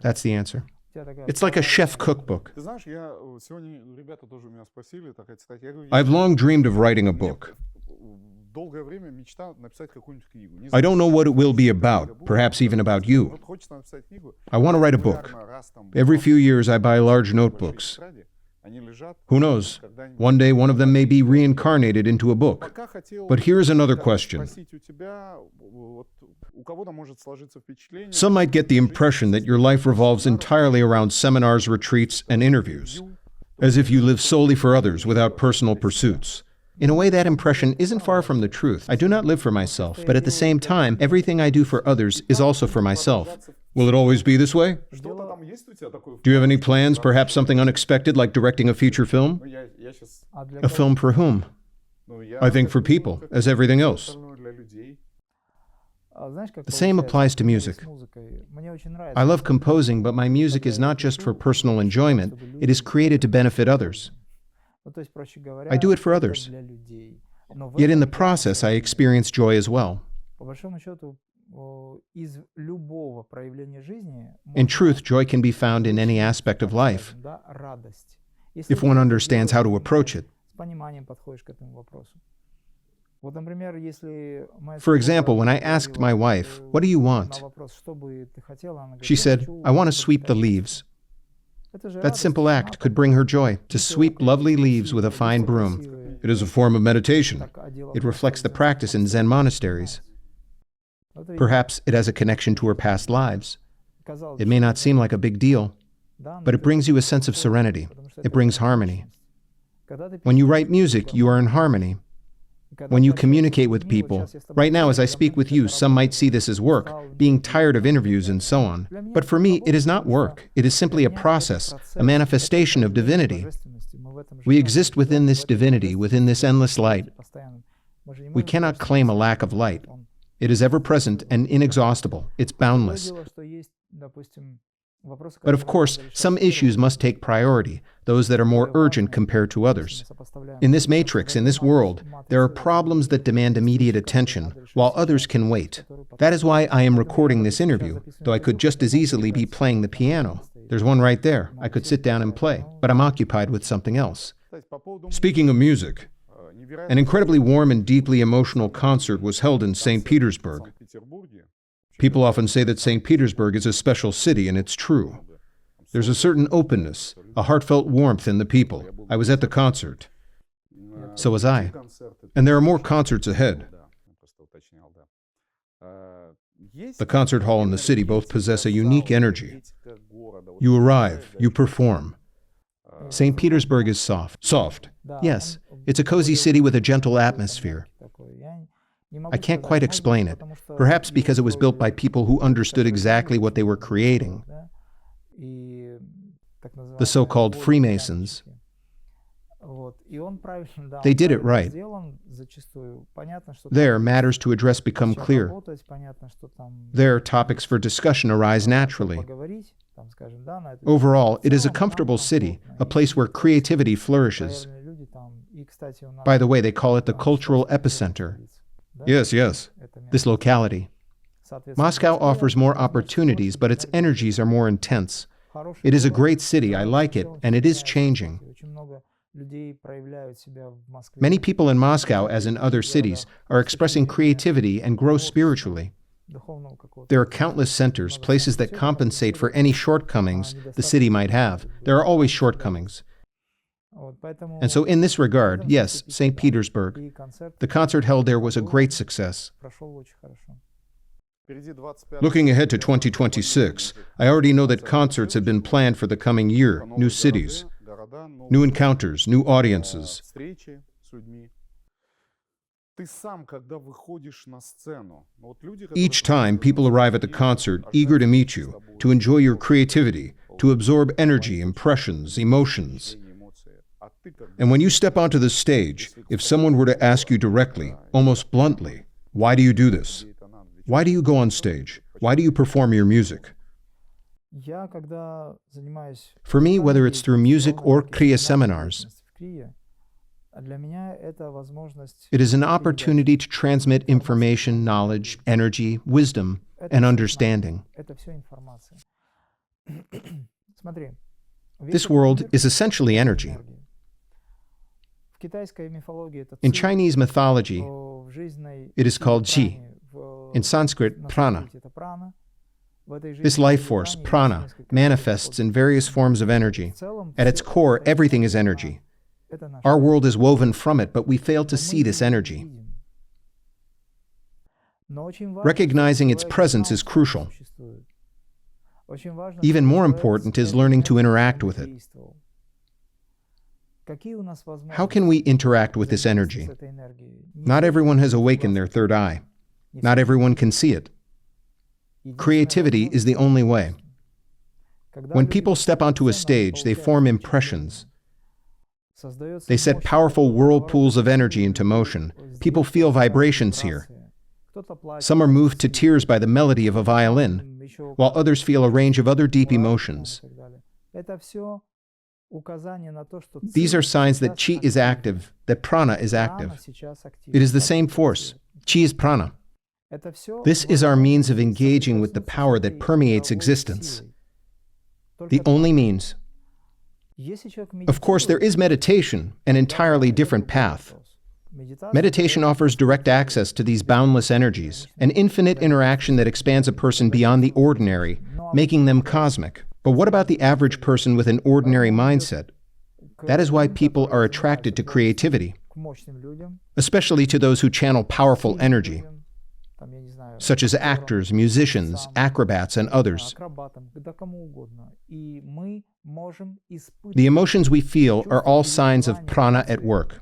That's the answer. It's like a chef cookbook. I've long dreamed of writing a book. I don't know what it will be about, perhaps even about you. I want to write a book. Every few years I buy large notebooks. Who knows? One day one of them may be reincarnated into a book. But here's another question. Some might get the impression that your life revolves entirely around seminars, retreats, and interviews, as if you live solely for others without personal pursuits. In a way, that impression isn't far from the truth. I do not live for myself, but at the same time, everything I do for others is also for myself. Will it always be this way? Do you have any plans, perhaps something unexpected like directing a feature film? A film for whom? I think for people, as everything else. The same applies to music. I love composing, but my music is not just for personal enjoyment. It is created to benefit others. I do it for others. Yet in the process, I experience joy as well. In truth, joy can be found in any aspect of life, if one understands how to approach it. For example, when I asked my wife, "What do you want?" she said, "I want to sweep the leaves." That simple act could bring her joy, to sweep lovely leaves with a fine broom. It is a form of meditation. It reflects the practice in Zen monasteries. Perhaps it has a connection to her past lives. It may not seem like a big deal, but it brings you a sense of serenity. It brings harmony. When you write music, you are in harmony. When you communicate with people, right now as I speak with you, some might see this as work, being tired of interviews and so on. But for me, it is not work. It is simply a process, a manifestation of divinity. We exist within this divinity, within this endless light. We cannot claim a lack of light. It is ever present and inexhaustible. It's boundless. But of course, some issues must take priority, those that are more urgent compared to others. In this matrix, in this world, there are problems that demand immediate attention, while others can wait. That is why I am recording this interview, though I could just as easily be playing the piano. There's one right there. I could sit down and play, but I'm occupied with something else. Speaking of music, an incredibly warm and deeply emotional concert was held in St. Petersburg. People often say that St. Petersburg is a special city, and it's true. There's a certain openness, a heartfelt warmth in the people. I was at the concert. So was I. And there are more concerts ahead. The concert hall and the city both possess a unique energy. You arrive, you perform. St. Petersburg is soft. Soft. Yes, it's a cozy city with a gentle atmosphere. I can't quite explain it, perhaps because it was built by people who understood exactly what they were creating. The so-called Freemasons. They did it right. There, matters to address become clear. There, topics for discussion arise naturally. Overall, it is a comfortable city, a place where creativity flourishes. By the way, they call it the cultural epicenter. Yes, yes. This locality. Moscow offers more opportunities, but its energies are more intense. It is a great city, I like it, and it is changing. Many people in Moscow, as in other cities, are expressing creativity and grow spiritually. There are countless centers, places that compensate for any shortcomings the city might have. There are always shortcomings. And so in this regard, yes, St. Petersburg, the concert held there was a great success. Looking ahead to 2026, I already know that concerts have been planned for the coming year, new cities, new encounters, new audiences. Each time, people arrive at the concert eager to meet you, to enjoy your creativity, to absorb energy, impressions, emotions. And when you step onto the stage, if someone were to ask you directly, almost bluntly, why do you do this? Why do you go on stage? Why do you perform your music? For me, whether it's through music or Kriya seminars, it is an opportunity to transmit information, knowledge, energy, wisdom, and understanding. This world is essentially energy. In Chinese mythology, it is called qi. In Sanskrit, prana. This life force, prana, manifests in various forms of energy. At its core, everything is energy. Our world is woven from it, but we fail to see this energy. Recognizing its presence is crucial. Even more important is learning to interact with it. How can we interact with this energy? Not everyone has awakened their third eye. Not everyone can see it. Creativity is the only way. When people step onto a stage, they form impressions. They set powerful whirlpools of energy into motion. People feel vibrations here. Some are moved to tears by the melody of a violin, while others feel a range of other deep emotions. These are signs that chi is active, that prana is active. It is the same force. Chi is prana. This is our means of engaging with the power that permeates existence. The only means. Of course, there is meditation, an entirely different path. Meditation offers direct access to these boundless energies, an infinite interaction that expands a person beyond the ordinary, making them cosmic. But what about the average person with an ordinary mindset? That is why people are attracted to creativity, especially to those who channel powerful energy, such as actors, musicians, acrobats, and others. The emotions we feel are all signs of prana at work.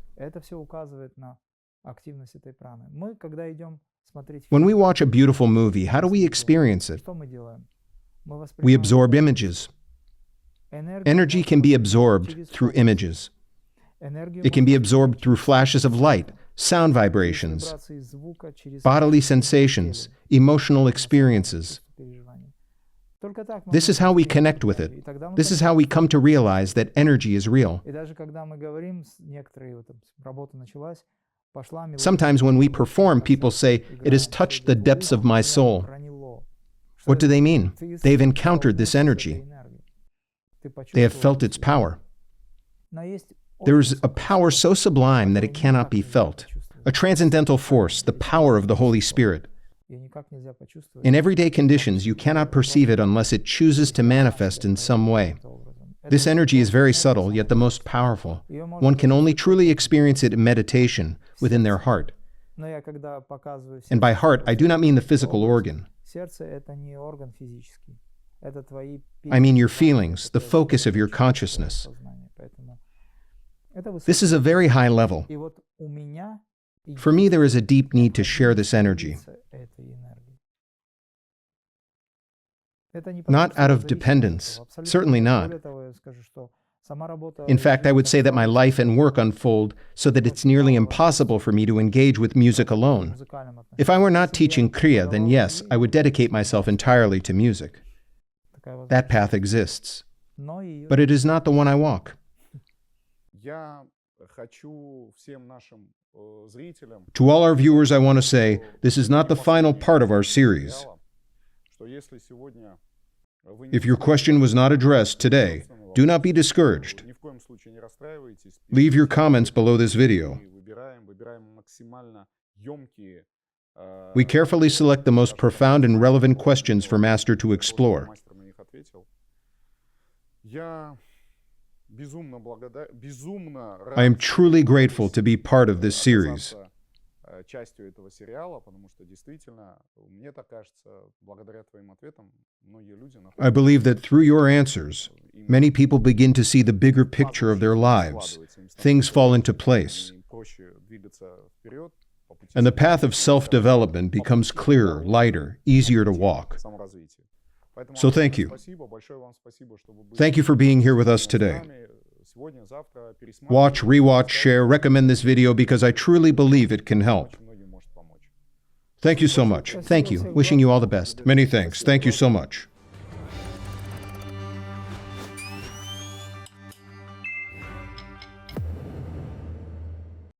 When we watch a beautiful movie, how do we experience it? We absorb images. Energy can be absorbed through images. It can be absorbed through flashes of light, sound vibrations, bodily sensations, emotional experiences. This is how we connect with it. This is how we come to realize that energy is real. Sometimes when we perform, people say, "It has touched the depths of my soul." What do they mean? They've encountered this energy. They have felt its power. There is a power so sublime that it cannot be felt, a transcendental force, the power of the Holy Spirit. In everyday conditions, you cannot perceive it unless it chooses to manifest in some way. This energy is very subtle, yet the most powerful. One can only truly experience it in meditation, within their heart. And by heart, I do not mean the physical organ. I mean your feelings, the focus of your consciousness. This is a very high level. For me, there is a deep need to share this energy. Not out of dependence, certainly not. In fact, I would say that my life and work unfold so that it's nearly impossible for me to engage with music alone. If I were not teaching Kriya, then yes, I would dedicate myself entirely to music. That path exists. But it is not the one I walk. To all our viewers, I want to say, this is not the final part of our series. If your question was not addressed today, do not be discouraged. Leave your comments below this video. We carefully select the most profound and relevant questions for Master to explore. I am truly grateful to be part of this series. I believe that through your answers, many people begin to see the bigger picture of their lives. Things fall into place. And the path of self-development becomes clearer, lighter, easier to walk. So thank you. Thank you for being here with us today. Watch, rewatch, share, recommend this video because I truly believe it can help. Thank you so much. Thank you. Wishing you all the best. Many thanks. Thank you so much.